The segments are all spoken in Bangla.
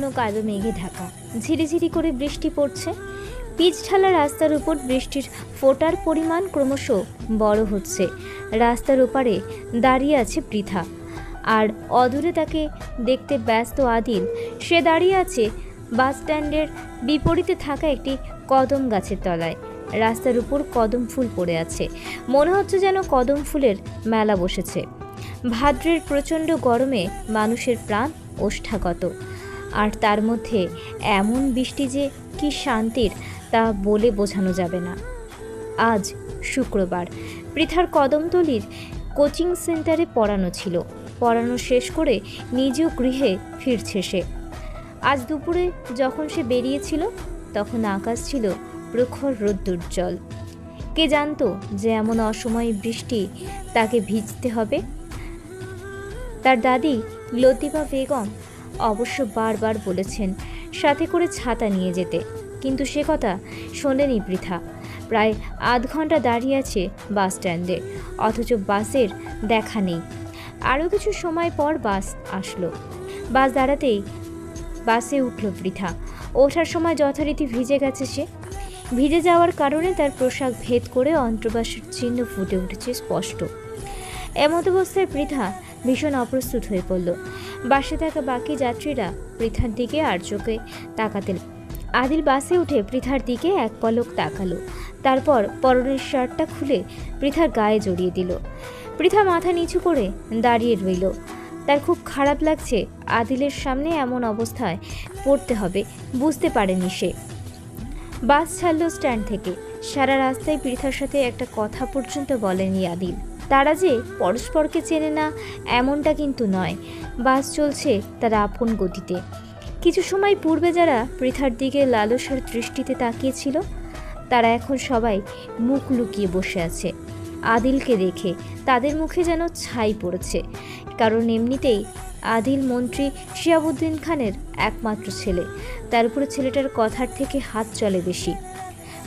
ঘন কালো মেঘে ঢাকা, ঝিরিঝিরি করে বৃষ্টি পড়ছে। পিচ ঢালা রাস্তার উপর বৃষ্টির ফোঁটার পরিমাণ ক্রমশ বড় হচ্ছে। রাস্তার ওপারে দাঁড়িয়ে আছে পৃথা, আর অদূরে তাকে দেখতে ব্যস্ত আদিল। সে দাঁড়িয়ে আছে বাস স্ট্যান্ডের বিপরীতে থাকা একটি কদম গাছের তলায়। রাস্তার উপর কদম ফুল পড়ে আছে, মনে হচ্ছে যেন কদম ফুলের মেলা বসেছে। ভাদ্রের প্রচণ্ড গরমে মানুষের প্রাণ ওষ্ঠাগত, আর তার মধ্যে এমন বৃষ্টি যে কি শান্তির তা বলে বোঝানো যাবে না। আজ শুক্রবার। পৃথার কদমতলির কোচিং সেন্টারে পড়ানো ছিল। পড়ানো শেষ করে নিজেও গৃহে ফিরছে সে। আজ দুপুরে যখন সে বেরিয়েছিল তখন আকাশ ছিল প্রখর রোদ্দুজ্জ্বল। কে জানতো যে এমন অসময়ে বৃষ্টি তাকে ভিজতে হবে। তার দাদি লতিফা বেগম অবশ্য বারবার বলেছেন সাথে করে ছাতা নিয়ে যেতে, কিন্তু সে কথা শোনেনি পৃথা। প্রায় আধ ঘন্টা দাঁড়িয়ে আছে বাস স্ট্যান্ডে, অথচ বাসের দেখা নেই। আরও কিছু সময় পর বাস আসলো। বাস দাঁড়াতেই বাসে উঠল পৃথা। ওঠার সময় যথারীতি ভিজে গেছে সে। ভিজে যাওয়ার কারণে তার পোশাক ভেদ করে অন্ত্রবাসের চিহ্ন ফুটে উঠেছে স্পষ্ট। এমত অবস্থায় পৃথা ভীষণ অপ্রস্তুত হয়ে পড়ল। বাসে থাকা বাকি যাত্রীরা পৃথার দিকে আর চোখে তাকাতেন। আদিল বাসে উঠে পৃথার দিকে এক পলক তাকালো, তারপর পরনের শার্টটা খুলে পৃথার গায়ে জড়িয়ে দিল। পৃথা মাথা নিচু করে দাঁড়িয়ে রইল। তার খুব খারাপ লাগছে আদিলের সামনে এমন অবস্থায় পড়তে হবে, বুঝতে পারেনি সে। বাস ছাড়ল স্ট্যান্ড থেকে। সারা রাস্তায় পৃথার সাথে একটা কথা পর্যন্ত বলেনি আদিল। তারা যে পরস্পরকে চেনে না এমনটা কিন্তু নয়। বাস চলছে তার আপন গতিতে। কিছু সময় পূর্বে যারা পৃথার দিকে লালসার দৃষ্টিতে তাকিয়েছিল তারা এখন সবাই মুখ লুকিয়ে বসে আছে। আদিলকে দেখে তাদের মুখে যেন ছাই পড়েছে, কারণ এমনিতেই আদিল মন্ত্রী শিহাবুদ্দিন খানের একমাত্র ছেলে। তার উপরে ছেলেটার কথার থেকে হাত চলে বেশি।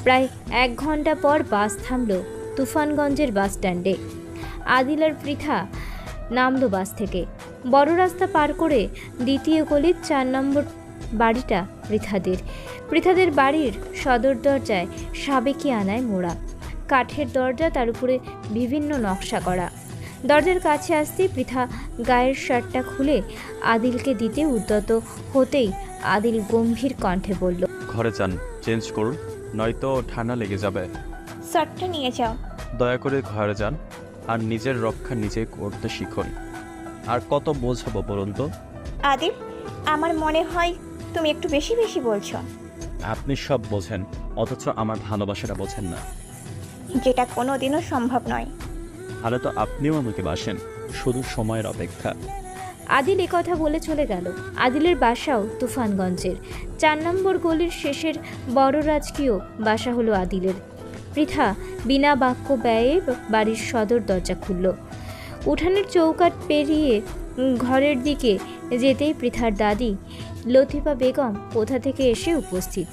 প্রায় 1 ঘন্টা পর বাস থামল তুফানগঞ্জের বাস স্ট্যান্ডে। আদিল আর পৃথা নামলো বাস থেকে। বড় রাস্তা পার করে দ্বিতীয় গলির 4 নম্বর বাড়িটা পৃথাদের বাড়ির সদর দরজায় সাবেকি আনায় মোড়া কাঠের দরজা, তার উপরে বিভিন্ন নকশা করা। দরজার কাছে আসতেই পৃথা গায়ের শার্টটা খুলে আদিলকে দিতে উদ্যত হতেই আদিল গম্ভীর কণ্ঠে বলল, ঘরে যান, চেঞ্জ করুন, নয়তো ঠান্ডা লেগে যাবে। শার্টটা নিয়ে যাও। দয়া করে ঘরে যান আর নিজের রক্ষা নিজে করতে শিখুন। আর কত বোঝাবো বলুন তো? আদিল, আমার মনে হয় তুমি একটু বেশি বেশি বলছো। আপনি সব বোঝেন, অথচ আমার ভালোবাসাটা বোঝেন না। যেটা কোনোদিনও সম্ভব নয়। তাহলে তো আপনিও আমাকে বাসেন, শুধু সময়ের অপেক্ষা। আদিল কথা বলে চলে গেল। আদিলের বাসাও তুফানগঞ্জের 4 নম্বর গলির শেষের বড় রাজকীয় বাসা হলো আদিলের। পৃথা বিনা বাক্য ব্যয়ে বাড়ির সদর দরজা খুলল। উঠানের চৌকাঠ পেরিয়ে ঘরের দিকে যেতেই পৃথার দাদি লতিফা বেগম কোথা থেকে এসে উপস্থিত।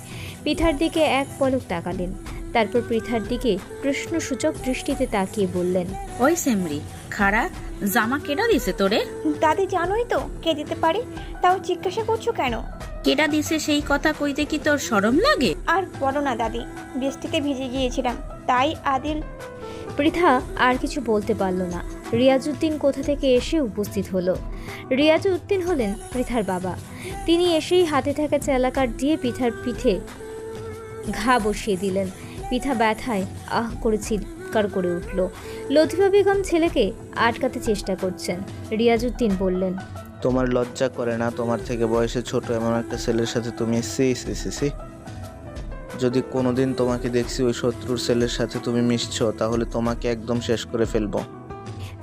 পৃথার দিকে এক পলক তাকালেন, তারপর পৃথার দিকে প্রশ্নসূচক দৃষ্টিতে তাকিয়ে বললেন, ওই সেমরি, খাড়া জামা কেডা দিছে তোরে? দাদি, জানোই তো কে দিতে পারে, তাও জিজ্ঞাসা করছো কেন? কেডা দিছে সেই কথা কইতে কি তোর শরম লাগে? আর বলো না দাদি, বৃষ্টিতে ভিজে গিয়েছিলাম তাই আদিল। পৃথা আর কিছু বলতে পারল না। রিয়াজউদ্দিন কোথা থেকে এসে উপস্থিত হলো। রিয়াজউদ্দিন হলেন পৃথার বাবা। তিনি এসেই হাতে থাকা চালাকাঠ দিয়ে পৃথার পিঠে ঘা বসিয়ে দিলেন। পৃথা ব্যথায় আহ করে চিৎকার করে উঠল। লতিফা বেগম ছেলেকে আটকাতে চেষ্টা করছেন। রিয়াজউদ্দিন বললেন, তোমার লজ্জা করে না? তোমার থেকে বয়সে ছোট এমন একটা ছেলের সাথে তুমি সি। যদি কোনোদিন তোমাকে দেখছি ওই শত্রুর ছেলের সাথে তুমি মিশছো, তাহলে তোমাকে একদম শেষ করে ফেলবো।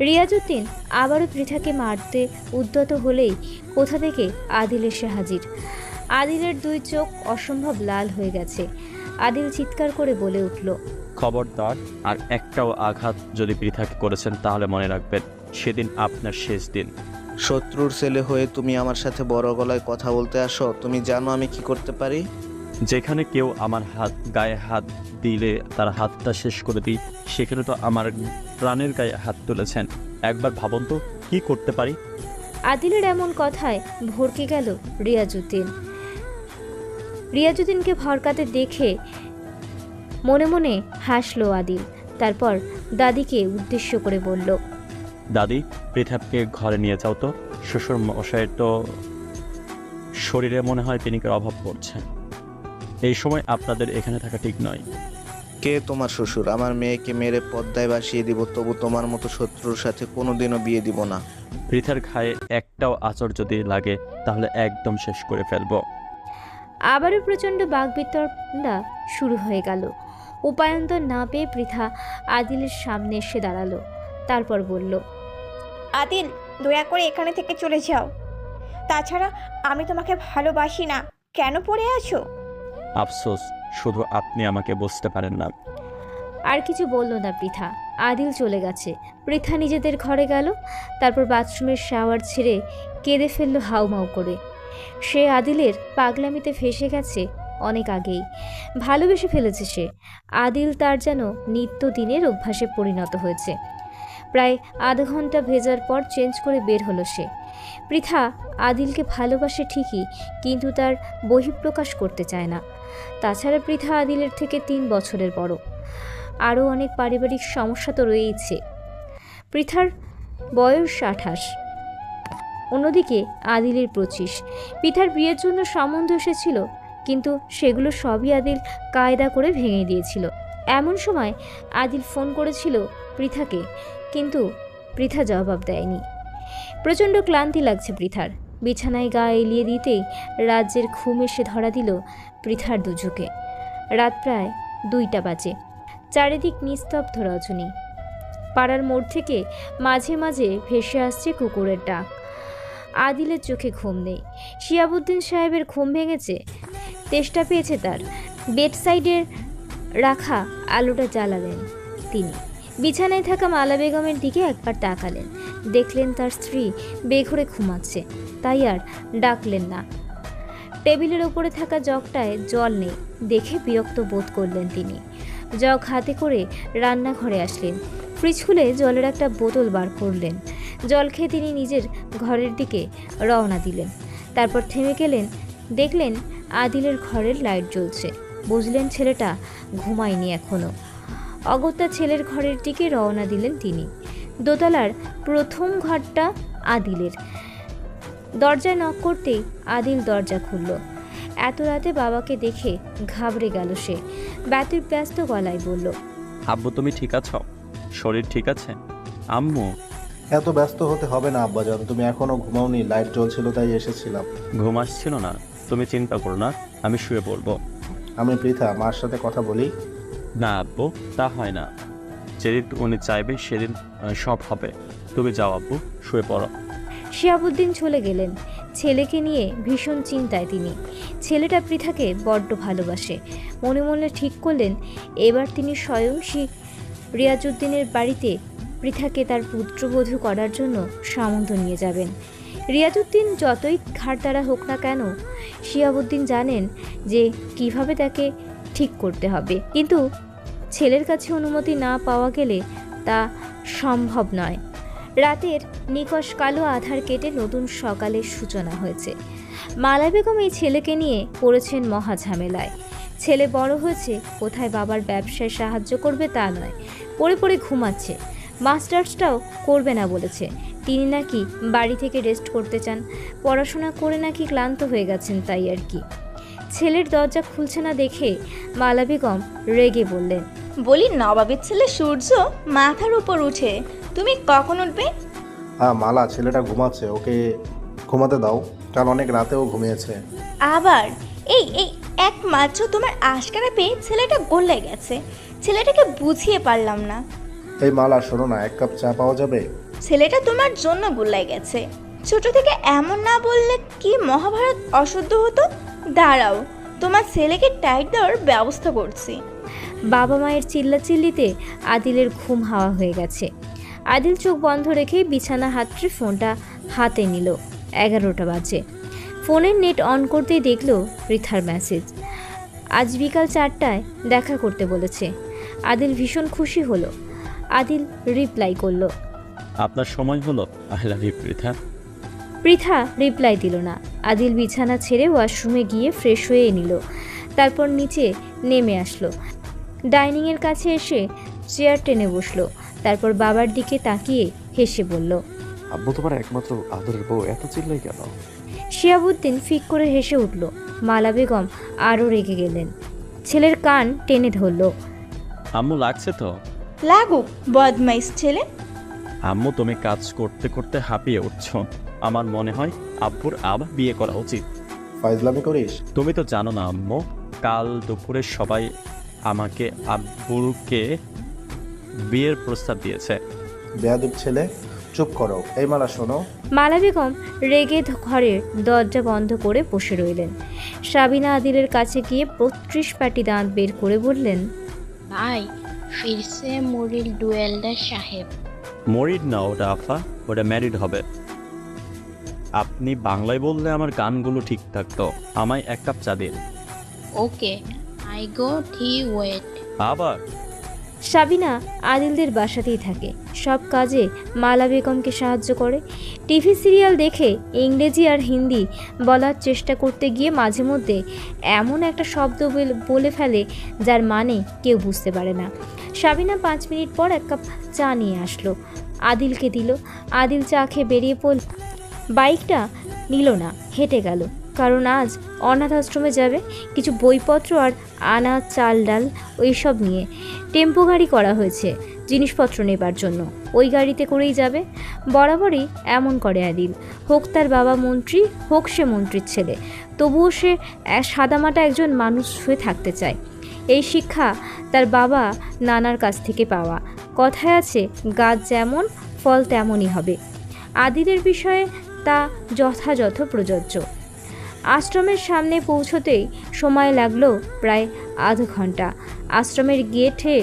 রিয়াজউদ্দিন আবারও পৃথাকে মারতে উদ্যত হলেই কোথা থেকে আদিল এসে হাজির। আদিলের 2 চোখ অসম্ভব লাল হয়ে গেছে। আদিল চিৎকার করে বলে উঠল, খবরদার, আর একটাও আঘাত যদি পৃথাকে করেছেন তাহলে মনে রাখবেন সেদিন আপনার শেষ দিন। শত্রুর ছেলে হয়ে তুমি আমার সাথে বড় গলায় কথা বলতে আসো? তুমি জানো আমি কি করতে পারি? যেখানে কেউ আমার গায়ে হাত দিলে তার হাতটা শেষ করে দিই, সেখানে তো আমার প্রাণের গায়ে হাত তুলেছেন। একবার ভাবুন তো কি করতে পারি। আদিলের এমন কথায় ভড়কে গেল রিয়াজউদ্দিন। রিয়াজুদ্দিনকে ভরকাতে দেখে মনে মনে হাসলো আদিল। তারপর দাদিকে উদ্দেশ্য করে বলল, দাদি, পৃথাকে ঘরে নিয়ে যাও তো। শ্বশুর মশাইয়ের তো শরীরে মনে হয় পিনিকের অভাব পড়ছে। এই সময় আপনাদের এখানে থাকা ঠিক নয়। কে তোমার শ্বশুর? আমার মেয়েকে মেরে পদ্মায় ভাসিয়ে দিব, তবু তোমার মতো শত্রুর সাথে কোনোদিনও বিয়ে দিব না। পৃথার ঘায়ে একটাও আঁচড় যদি লাগে তাহলে একদম শেষ করে ফেলবো। আবারও প্রচণ্ড বাকবিতণ্ডা শুরু হয়ে গেল। উপায়ন্তর না পেয়ে পৃথা আদিলের সামনে এসে দাঁড়ালো। তারপর বলল, আদিল, দয়া করে এখানে থেকে চলে যাও। তাছাড়া আমি তোমাকে ভালোবাসি না। কেন পড়ে আছো? আফসোস, শুধু আপনি আমাকে বুঝতে পারেন না। আর কিছু বলল না পৃথা। আদিল চলে গেছে। পৃথা নিজেদের ঘরে গেল। তারপর বাথরুমের শাওয়ার ছেড়ে কেঁদে ফেললো হাউমাউ করে। সে আদিলের পাগলামিতে ফেসে গেছে অনেক আগেই। ভালোবেসে ফেলেছে সে। আদিল তার যেন নিত্যদিনের অভ্যাসে পরিণত হয়েছে। প্রায় আধা ঘন্টা ভেজার পর চেঞ্জ করে বের হলো সে। পৃথা আদিলকে ভালোবাসে ঠিকই, কিন্তু তার বহিঃপ্রকাশ করতে চায় না। তাছাড়া পৃথা আদিলের থেকে 3 বছরের বড়। আরও অনেক পারিবারিক সমস্যা তো রয়েইছে। পৃথার বয়স 28, অন্যদিকে আদিলের 25। পৃথার বিয়ের জন্য সম্বন্ধ এসেছিল, কিন্তু সেগুলো সবই আদিল কায়দা করে ভেঙে দিয়েছিল। এমন সময় আদিল ফোন করেছিল পৃথাকে, কিন্তু পৃথা জবাব দেয়নি। প্রচণ্ড ক্লান্তি লাগছে পৃথার। বিছানায় গা এলিয়ে দিতেই রাজ্যের ঘুম এসে ধরা দিল পৃথার দুচোখে। রাত প্রায় 2টা বাজে। চারিদিক নিস্তব্ধ রজনী। পাড়ার মোড় থেকে মাঝে মাঝে ভেসে আসছে কুকুরের ডাক। আদিলের চোখে ঘুম নেই। শিয়াবুদ্দিন সাহেবের ঘুম ভেঙেছে। তেষ্টা পেয়েছে তার। বেড সাইডে রাখা আলোটা জ্বালালেন তিনি। বিছানায় থাকা মালা বেগমের দিকে একবার তাকালেন। দেখলেন তার স্ত্রী বেঘরে ঘুমাচ্ছে, তাই আর ডাকলেন না। টেবিলের ওপরে থাকা জগটায় জল নেই দেখে বিরক্ত বোধ করলেন তিনি। জগ হাতে করে রান্নাঘরে আসলেন। ফ্রিজ খুলে জলের একটা বোতল বার করলেন। জল খেয়ে তিনি নিজের ঘরের দিকে রওনা দিলেন। তারপর থেমে গেলেন। দেখলেন আদিলের ঘরের লাইট জ্বলছে। বুঝলেন ছেলেটা ঘুমায়নি এখনো। অগত্যা ছেলের ঘরের দিকে রওনা দিলেন তিনি। দোতলার প্রথম ঘরটা আদিলের। দরজায় নক করতেই আদিল দরজা খুলল। এত রাতে বাবাকে দেখে ঘাবড়ে গেল সে। ব্যস্ত গলায় বলল, আব্বু, তুমি ঠিক আছো? শরীর ঠিক আছে? আম্মু? এত ব্যস্ত হতে হবে না আব্বাজান, তুমি এখনো ঘুমাওনি। লাইট জ্বলছিল তাই এসেছিলাম। ঘুম আসছিল না? তুমি চিন্তা করো না, আমি শুয়ে পড়বো। আমি পৃথা, মার সাথে কথা বলি। না আব্বু, তা হয় না। যেদিন উনি চাইবে সেদিন সব হবে। তুমি যাও আব্বু, শুয়ে পড়ো। শিয়াবুদ্দিন চলে গেলেন। ছেলেকে নিয়ে ভীষণ চিন্তায় তিনি। ছেলেটা পৃথাকে বড্ড ভালোবাসে। মনে মনে ঠিক করলেন এবার তিনি স্বয়ং রিয়াজুদ্দিনের বাড়িতে পৃথাকে তার পুত্রবধূ করার জন্য সামন্ত নিয়ে যাবেন। রিয়াজুদ্দিন যতই ঘাড়তাড়া হোক না কেন, শিয়াবুদ্দিন জানেন যে কিভাবে তাকে ঠিক করতে হবে। কিন্তু ছেলের কাছে অনুমতি না পাওয়া গেলে তা সম্ভব নয়। রাতের নিকষ কালো আধার কেটে নতুন সকালের সূচনা হয়েছে। মালা বেগম এই ছেলেকে নিয়ে পড়েছেন মহা ঝামেলায়। ছেলে বড় হয়েছে, কোথায় বাবার ব্যবসায় সাহায্য করবে তা নয়, পড়ে পড়ে ঘুমাচ্ছে। মাস্টার্সটাও করবে না বলেছে। তিনি নাকি বাড়ি থেকে রেস্ট করতে চান। পড়াশোনা করে নাকি ক্লান্ত হয়ে গেছেন, তাই আর কি। ছেলের দরজা খুলছে না দেখে মালা বেগম রেগে বললেন, বলি, নবাবের ছেলে সূর্য মাথার উপর উঠে, তুমি কখন উঠবে? হ্যাঁ মালা, ছেলেটা ঘুমাচ্ছে, ওকে ঘুমাতে দাও। কাল অনেক রাতেও ঘুমিয়েছে। আবার এই এই একমাত্র তোমার আশকারা পেয়ে ছেলেটা গোল্লে গেছে। ছেলেটাকে বুঝিয়ে পারলাম না। এই মালা, শোনো না, 1 কাপ চা পাওয়া যাবে? ছেলেটা তোমার জন্য গোল্লাই গেছে। ছোট থেকে এমন না বললে কি মহাভারত অশুদ্ধ হতো? দাঁড়াও, তোমার ছেলেকে টাইট দেওয়ার ব্যবস্থা করছি। বাবা মায়ের চিল্লাচিল্লিতে আদিলের ঘুম হাওয়া হয়ে গেছে। আদিল চোখ বন্ধ রেখে বিছানা হাতড়ে ফোনটা হাতে নিল। 11টা বাজে। ফোনের নেট অন করতেই দেখল পৃথার মেসেজ। আজ বিকাল 4টায় দেখা করতে বলেছে। আদিল ভীষণ খুশি হলো। আদিল রিপ্লাই করল, আপনার সময় হলো। I love you Pritha. Pritha reply দিল না। আদিল বিছানা ছেড়ে ওয়াশরুমে গিয়ে ফ্রেশ হয়ে নিল, তারপর নিচে নেমে আসলো। ডাইনিংয়ের কাছে এসে চেয়ার টেনে বসলো, তারপর বাবার দিকে তাকিয়ে হেসে বলল, আব্বু তোমার একমাত্র আদরের বউ, এত চিল্লাই কেন? শিয়াবুদ্দিন ফিক করে হেসে উঠল। মালা বেগম আরও রেগে গেলেন, ছেলের কান টেনে ধরল। আম্মু লাগছে তো? লাগুক, বদমাইশ ছেলে। আম্মু তুমি কাজ করতে করতে হাঁপিয়ে উঠছো। আমার মনে হয় আব্বুর আবার বিয়ে করা উচিত। ফাইজলামি করিস? তুমি তো জানো না আম্মু, কাল দুপুরে সবাই আমাকে আব্বুকে বিয়ের প্রস্তাব দিয়েছে। বেয়াদব ছেলে, চুপ করো। এই মালা শোনো, মালা বেগম রেগে ঘরের দরজা বন্ধ করে বসে রইলেন। সাবিনা আদিলের কাছে গিয়ে 32 পাটি দাঁত বের করে বললেন, ভাই ফিরছে মরিল ডুয়েলদার সাহেব। মরিড না ওটা আফা, ওটা ম্যারিড হবে। আপনি বাংলায় বললে আমার গানগুলো ঠিক থাকতো। আমায় 1 কাপ চা দিন। ওকে, আই গো টি ওয়েট। আবার সাবিনা আদিলদের বাসাতেই থাকে, সব কাজে মালা বেগমকে সাহায্য করে। টিভি সিরিয়াল দেখে ইংরেজি আর হিন্দি বলার চেষ্টা করতে গিয়ে মাঝে মধ্যে এমন একটা শব্দ বলে ফেলে যার মানে কেউ বুঝতে পারে না। সাবিনা 5 মিনিট পর 1 কাপ চা নিয়ে আসলো, আদিলকে দিল। আদিল চা খেয়ে বেরিয়ে পড়ল। বাইকটা নিল না, হেঁটে গেল, কারণ আজ অনাথ আশ্রমে যাবে। কিছু বইপত্র আর আনাজ চাল ডাল ওইসব নিয়ে টেম্পো গাড়ি করা হয়েছে জিনিসপত্র নেবার জন্য, ওই গাড়িতে করেই যাবে। বরাবরই এমন করে আদিল, হোক তার বাবা মন্ত্রী, হোক সে মন্ত্রীর ছেলে, তবুও সে সাদামাটা একজন মানুষ হয়ে থাকতে চায়। এই শিক্ষা তার বাবা নানার কাছ থেকে পাওয়া। কথায় আছে, গাছ যেমন ফল তেমনই হবে। আদিলের বিষয়ে তা যথাযথ প্রযোজ্য। আশ্রমের সামনে পৌঁছতেই সময় লাগলো প্রায় আধ ঘন্টা। আশ্রমের গেটে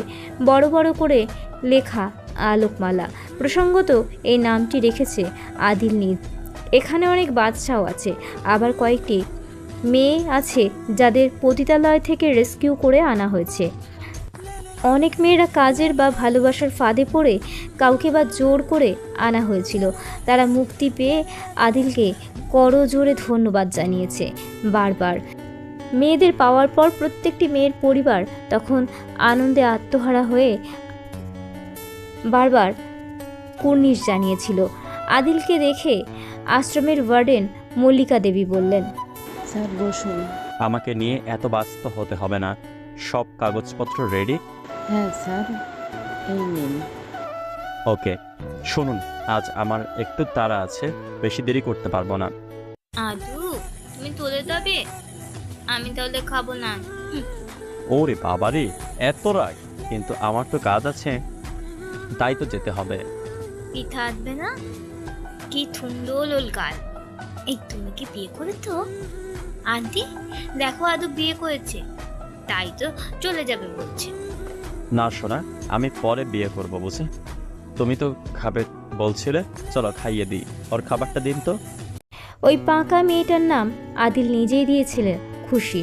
বড় বড় করে লেখা আলোকমালা। প্রসঙ্গত এই নামটি রেখেছে আদিল নিজ। এখানে অনেক বাচ্চাও আছে, আবার কয়েকটি মেয়ে আছে যাদের পতিতালয় থেকে রেস্কিউ করে আনা হয়েছে। অনেক মেয়েরা কাজের বা ভালোবাসার ফাঁদে পড়ে কাউকে বা জোর করে আনা হয়েছিল। তারা মুক্তি পেয়ে আদিলকে করজোড়ে ধন্যবাদ জানিয়েছে বারবার। মেয়েদের পাওয়ার পর প্রত্যেকটি মেয়ের পরিবার তখন আনন্দে আত্মহারা হয়ে বারবার কুর্নিশ জানিয়েছিল। আদিলকে দেখে আশ্রমের ওয়ার্ডেন মল্লিকা দেবী বললেন, স্যার বসুন। আমাকে নিয়ে এত ব্যস্ত হতে হবে না, সব কাগজপত্র রেডি? হ্যাঁ স্যার, এই নিন। ওকে, শুনুন, আজ আমার একটু তাড়া আছে, বেশি দেরি করতে পারবো না। আদু, তুমি তুলে দেবে? আমি তাহলে খাবো না। ওরে বাবারে, এত রাগ! কিন্তু আমার তো কাজ আছে, তাই তো যেতে হবে। পিঠা আসবে না? কি সুন্দর ওল গাল। এই তুমি কি বিয়ে করেছো? আন্টি দেখো, আদু বিয়ে করেছে, তাই তো চলে যাবে বলছে। না শোনা, আমি পরে বিয়ে করব, বুঝে? তুমি তো খাবে বলছিলে, চলো খাইয়ে দিই। ওর খাবারটা দিন তো। ওই পাকা মেয়েটার নাম আদিল নিজেই দিয়েছিলেন খুশি।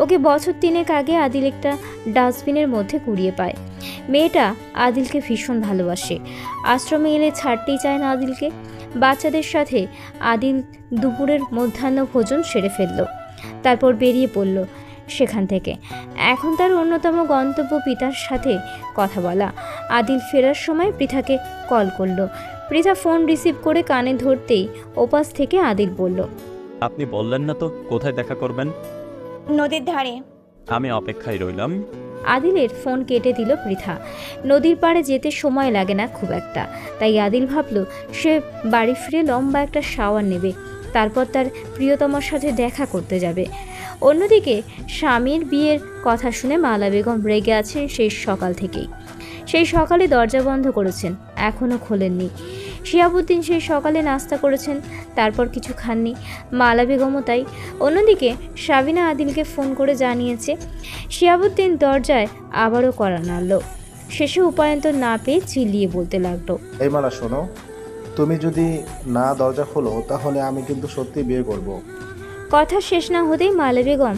ওকে বছর 3 আগে আদিল একটা ডাস্টবিনের মধ্যে কুড়িয়ে পায়। মেয়েটা আদিলকে ভীষণ ভালোবাসে, আশ্রমে এলে ছাড়তেই চায় না আদিলকে। বাচ্চাদের সাথে আদিল দুপুরের মধ্যাহ্ন ভোজন সেরে ফেলল, তারপর বেরিয়ে পড়ল সেখান থেকে। এখন তার অন্যতম গন্তব্য পিতার সাথে কথা বলা। আদিল ফেরার সময় পৃথাকে কল করলো। পৃথা ফোন রিসিভ করে কানে ধরতেই ওপাশ থেকে আদিল বলল, আপনি বললেন না তো কোথায় দেখা করবেন? নদীর ধারে। আমি অপেক্ষায় রইলাম। আদিলের ফোন কেটে দিল পৃথা। নদীর পাড়ে যেতে সময় লাগে না খুব একটা, তাই আদিল ভাবল সে বাড়ি ফিরে লম্বা একটা শাওয়ার নেবে, তারপর তার প্রিয়তমার সাথে দেখা করতে যাবে। অন্যদিকে স্বামীর বিয়ের কথা শুনে মালা বেগম রেগে আছেন সেই সকাল থেকেই। সেই সকালে দরজা বন্ধ করেছেন, এখনও খোলেননি। শিয়াবুদ্দিন সেই সকালে নাস্তা করেছেন, তারপর কিছু খাননি, মালা বেগমও তাই। অন্যদিকে সাবিনা আদিলকে ফোন করে জানিয়েছে। শিয়াবুদ্দিন দরজায় আবারও কড়া নাড়ল। শেষে উপায়ন্তর না পেয়ে চিল্লিয়ে বলতে লাগলো, এই মালা শোনো, তুমি যদি না দরজা খোলো তাহলে আমি কিন্তু সত্যি বিয়ে করব। কথা শেষ না হতেই মালা বেগম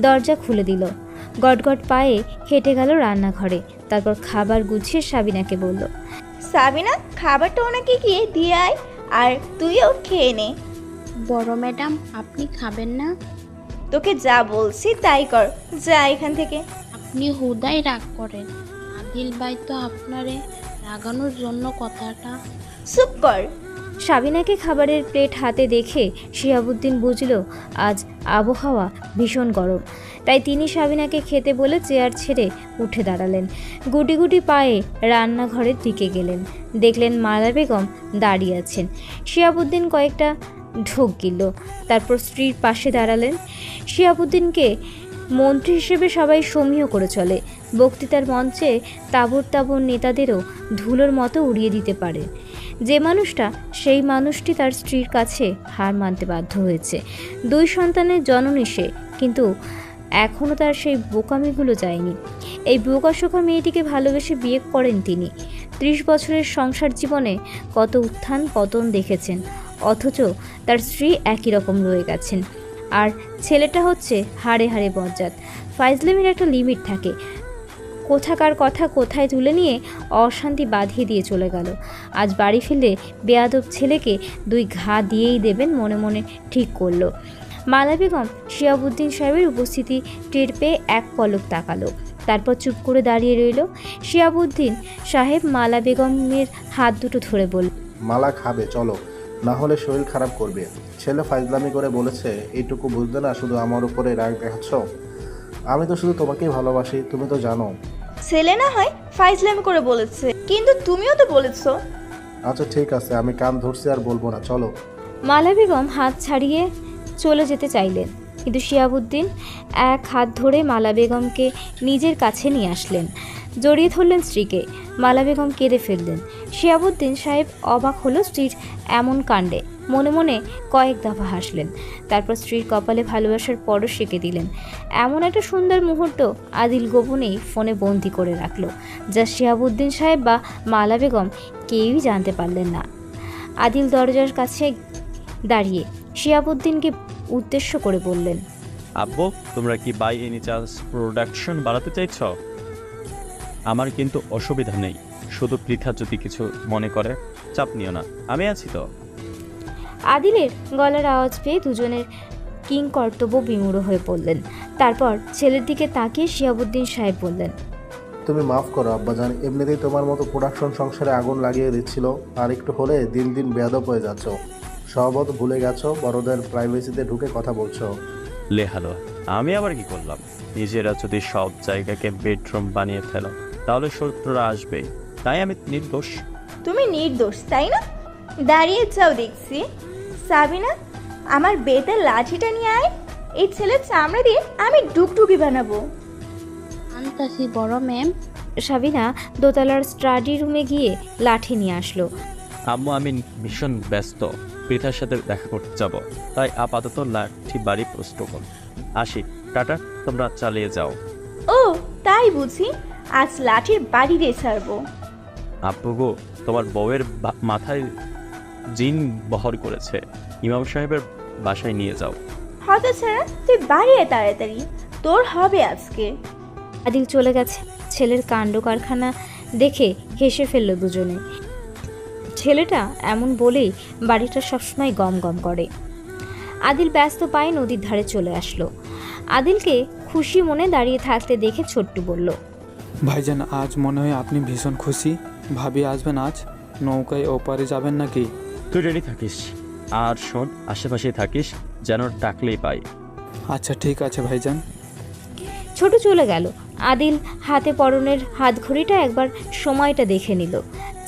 দরজা খুলে দিল। গটগট পায়ে হেঁটে গেল রান্নাঘরে, তারপর খাবার গুছিয়ে সাবিনাকে বলল, সাবিনা, খাবারটা ওনাকে গিয়ে দিয়ে আয়, আর তুইও খেয়ে নে। বড় ম্যাডাম আপনি খাবেন না? তোকে যা বলছি তাই কর, যা এখান থেকে। আপনি হুদাই রাগ করেন। আদিল ভাই তো আপনারে রাগানোর জন্য কথাটা। চুপ কর। সাবিনাকে খাবারের প্লেট হাতে দেখে শিহাবুদ্দিন বুঝল আজ আবহাওয়া ভীষণ গরম, তাই তিনি সাবিনাকে খেতে বলে চেয়ার ছেড়ে উঠে দাঁড়ালেন। গুটি গুটি পায়ে রান্নাঘরের দিকে গেলেন, দেখলেন মালা বেগম দাঁড়িয়ে আছেন। শিহাবুদ্দিন কয়েকটা ঢোক গিলল, তারপর স্ত্রীর পাশে দাঁড়ালেন। শিহাবুদ্দিনকে মন্ত্রী হিসেবে সবাই সমীহ করে চলে, বক্তৃতার মঞ্চে তাবর তাবর নেতাদেরও ধুলোর মতো উড়িয়ে দিতে পারে। যে মানুষটা, সেই মানুষটি তার স্ত্রীর কাছে হার মানতে বাধ্য হয়েছে। 2 সন্তানের জননী সে, কিন্তু এখনও তার সেই বোকামিগুলো যায়নি। এই বোকাশোকা মেয়েটিকে ভালোবেসে বিয়ে করেন তিনি। 30 বছরের সংসার জীবনে কত উত্থান পতন দেখেছেন, অথচ তার স্ত্রী একই রকম রয়ে গেছেন। আর ছেলেটা হচ্ছে হাড়ে হাড়ে বজ্জাত। ফাইজলামির একটা লিমিট থাকে, কোথাকার কথা কোথায় তুলে নিয়ে অশান্তি বাঁধিয়ে দিয়ে চলে গেল। আজ বাড়ি ফিরলে বেয়াদব ছেলেকে 2 ঘা দিয়েই দেবেন মনে মনে ঠিক করলো। মালা বেগম শিহাবুদ্দিন সাহেবের উপস্থিতি টের পেয়ে এক পলক তাকালো, তারপর চুপ করে দাঁড়িয়ে রইল। শিহাবুদ্দিন সাহেব মালা বেগমের হাত দুটো ধরে বলল, মালা খাবে চলো, না হলে শরীর খারাপ করবে। ছেলে ফাইজলামি করে বলেছে, এইটুকু বুঝতে না শুধু আমার উপরে রাগ দেখাচ্ছ? আমি তো শুধু তোমাকেই ভালোবাসি, তুমি তো জানো। ছেলে না হয় ফাইজলামি করে বলেছে, কিন্তু তুমিও তো বলেছো। আচ্ছা ঠিক আছে, আমি কান ধরছি আর বলবো না, চলো। মালা বেগম হাত ছাড়িয়ে চলে যেতে চাইলেন, কিন্তু শিহাবুদ্দিন এক হাত ধরে মালা বেগমকে নিজের কাছে নিয়ে আসলেন, জড়িয়ে ধরলেন স্ত্রীকে। মালা বেগম কেঁদে ফেললেন। শিহাবুদ্দিন সাহেব অবাক হলো স্ত্রীর এমন কাণ্ডে, মনে মনে কয়েক দফা হাসলেন, তারপর স্ত্রীর কপালে ভালোবাসার পরশ শেখে দিলেন। এমন একটা সুন্দর মুহূর্ত আদিল গোপনেই ফোনে বন্দি করে রাখলো, যা শিহাবুদ্দিন সাহেব বা মালা বেগম কেউই জানতে পারলেন না। আদিল দরজার কাছে দাঁড়িয়ে শিহাবুদ্দিনকে উদ্দেশ্য করে বললেন, আব্বু, তোমরা কি বাই এনি চান্স প্রোডাকশন বাড়াতে চাইছ? আমার কিন্তু অসুবিধা নেই, শুধু পৃথা যদি কিছু মনে করে চাপ নিও না, আমি আছি তো। আদিলের গলার আওয়াজ পেয়ে দুজনের কিং কর্তব্য বিমূঢ় হয়ে পড়লেন। তারপর ছেলের দিকে তাকিয়ে শিহাবুদ্দিন সাহেব বললেন, তুমি মাফ করো আব্বাজান, এমনিতেই তোমার মতো প্রোডাকশন সংসারে আগুন লাগিয়ে দিচ্ছিল, আর একটু হলে দিন দিন বেয়াদব হয়ে যাচ্ছ। সহবত ভুলে গেছো, বড়দের প্রাইভেসিতে ঢুকে কথা বলছো। লেহালো, আমি আবার কি করলাম? নিজেরা যদি সব জায়গাকে বেডরুম বানিয়ে ফেলো তাহলে শত্রুরা আসবেই, তাই আমি নির্দোষ। তুমি নির্দোষ তাই না? দাঁড়িয়ে যাও দেখছি। সাবিনা, আমার বেতের লাঠিটা নিয়ে আয়। এই ছেলের চামড়া দিয়ে আমি ডুকডুকি বানাবো। আনতাসি বড় ম্যাম। সাবিনা দোতলার স্টাডি রুমে গিয়ে লাঠি নিয়ে আসলো। আম্মু, আমি ভীষণ ব্যস্ত, পৃথার সাথে দেখা করতে যাব, তাই আপাতত লাঠি বাড়ি প্রস্তুত আসি। টাটা, তোমরা চালিয়ে যাও। ও তাই বুঝি, আজ লাঠির বাড়ি দিয়ে ছাড়বো। আব্বু গো, তোমার বউয়ের মাথায় জিন বহর করেছে, ইমাম সাহেবের বাসায় নিয়ে যাও। হয়তো ছাড়া তুই বাড়িয়ে তাড়াতাড়ি, তোর হবে আজকে। আদিল চলে গেছে। ছেলের কাণ্ড কারখানা দেখে হেসে ফেলল দুজনে। ছেলেটা এমন বলেই বাড়িটা সবসময় গম গম করে। আদিল ব্যস্ত পায়ে নদীর ধারে চলে আসলো। আদিলকে খুশি মনে দাঁড়িয়ে থাকতে দেখে ছোট্টু বলল, ভাইজান, আজ মনে হয় আপনি ভীষণ খুশি। ভাবি আসবেন আজ? নৌকায় ওপারে যাবেন নাকি? তুই রেডি থাকিস, আর শোন, আশেপাশে থাকিস, যেন ডাকলেই পাই। আচ্ছা ঠিক আছে ভাইজান। ছোট চলে গেল। আদিল হাতে পরনের হাত ঘড়িটা একবার সময়টা দেখে নিল।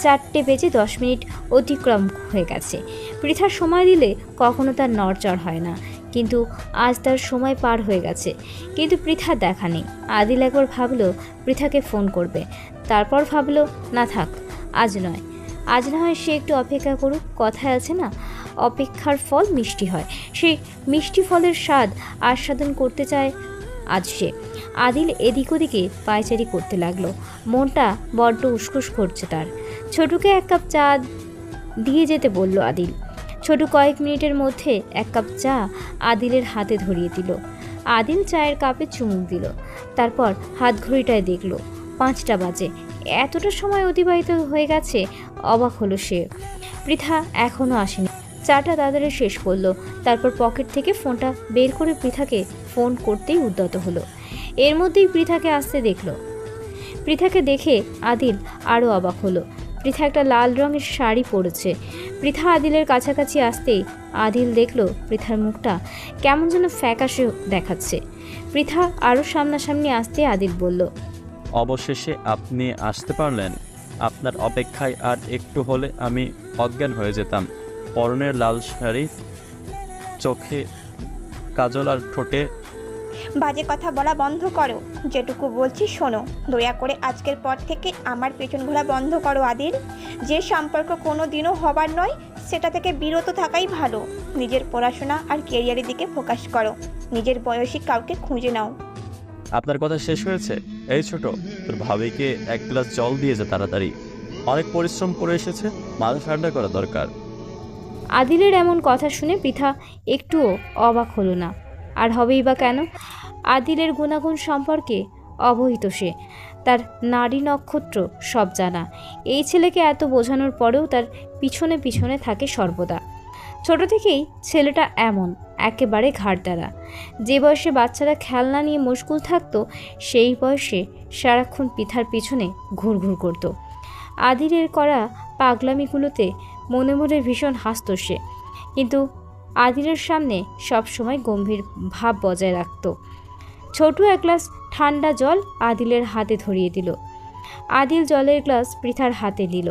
4:10 অতিক্রম হয়ে গেছে। পৃথার সময় দিলে কখনো তার নড়চড় হয় না, কিন্তু আজ তার সময় পার হয়ে গেছে, কিন্তু পৃথার দেখা নেই। আদিল একবার ভাবলো পৃথাকে ফোন করবে, তারপর ভাবলো না থাক, আজ নয়, আজ না হয় সে একটু অপেক্ষা করুক। কথায় আছে না, অপেক্ষার ফল মিষ্টি হয়। সেই মিষ্টি ফলের স্বাদ আস্বাদন করতে চায় আজ সে। আদিল এদিক ওদিকে পায়চারি করতে লাগলো। মনটা বড্ড উসখুস করছে তার। ছোটুকে 1 কাপ চা দিয়ে যেতে বলল আদিল। ছোটু কয়েক মিনিটের মধ্যে 1 কাপ চা আদিলের হাতে ধরিয়ে দিল। আদিল চায়ের কাপে চুমুক দিল, তারপর হাত ঘড়িটায় দেখল 5টা বাজে। এতটা সময় অতিবাহিত হয়ে গেছে, অবাক হলো সে। পৃথা এখনও আসেনি। চাটা তাড়াতাড়ি শেষ করলো। তারপর পকেট থেকে ফোনটা বের করে পৃথাকে ফোন করতেই উদ্যত হলো। এর মধ্যেই পৃথাকে আসতে দেখলো। পৃথাকে দেখে আদিল আরও অবাক হলো। পৃথা একটা লাল রঙের শাড়ি পরেছে। পৃথা আদিলের কাছাকাছি আসতেই আদিল দেখলো পৃথার মুখটা কেমন যেন ফ্যাকাশে দেখাচ্ছে। পৃথা আরও সামনাসামনি আসতে আদিল বলল, অবশেষে আপনি আসতে পারলেন। আপনার অপেক্ষায় আর একটু হলে আমি অজ্ঞান হয়ে যেতাম। পরনের লাল শাড়ি, চোখে কাজল আর ঠোঁটে। বাজে কথা বলা বন্ধ করো, যেটুকু বলছি শোনো। দয়া করে আজকের পর থেকে আমার পেছন ঘোরা বন্ধ করো আদিল। যে সম্পর্ক কোনো দিনও হবার নয় সেটা থেকে বিরত থাকাই ভালো। নিজের পড়াশোনা আর কেরিয়ারের দিকে ফোকাস করো। নিজের বয়সী কাউকে খুঁজে নাও। আপনার কথা শেষ হয়েছে? এই ছোট, তোর ভাবিকে এক গ্লাস জল দিয়েছে তাড়াতাড়ি। অনেক পরিশ্রম করে এসেছে, মাথা ঠান্ডা করা দরকার। আদিলের এমন কথা শুনে পৃথা একটুও অবাক হলো না। আর হবেই বা কেন? আদিলের গুণাগুণ সম্পর্কে অবহিত সে। তার নারী নক্ষত্র সব জানা। এই ছেলেকে এত বোঝানোর পরেও তার পিছনে পিছনে থাকে সর্বদা। ছোট থেকেই ছেলেটা এমন, একেবারে ঘাড়দারা। যে বয়সে বাচ্চারা খেলনা নিয়ে মশগুল থাকতো, সেই বয়সে সারাক্ষণ পৃথার পিছনে ঘুরঘুর করত। আদিলের করা পাগলামিগুলোতে মনে মনে ভীষণ হাসত সে, কিন্তু আদিলের সামনে সবসময় গম্ভীর ভাব বজায় রাখত। ছোট এক গ্লাস ঠান্ডা জল আদিলের হাতে ধরিয়ে দিল। আদিল জলের গ্লাস পৃথার হাতে নিল।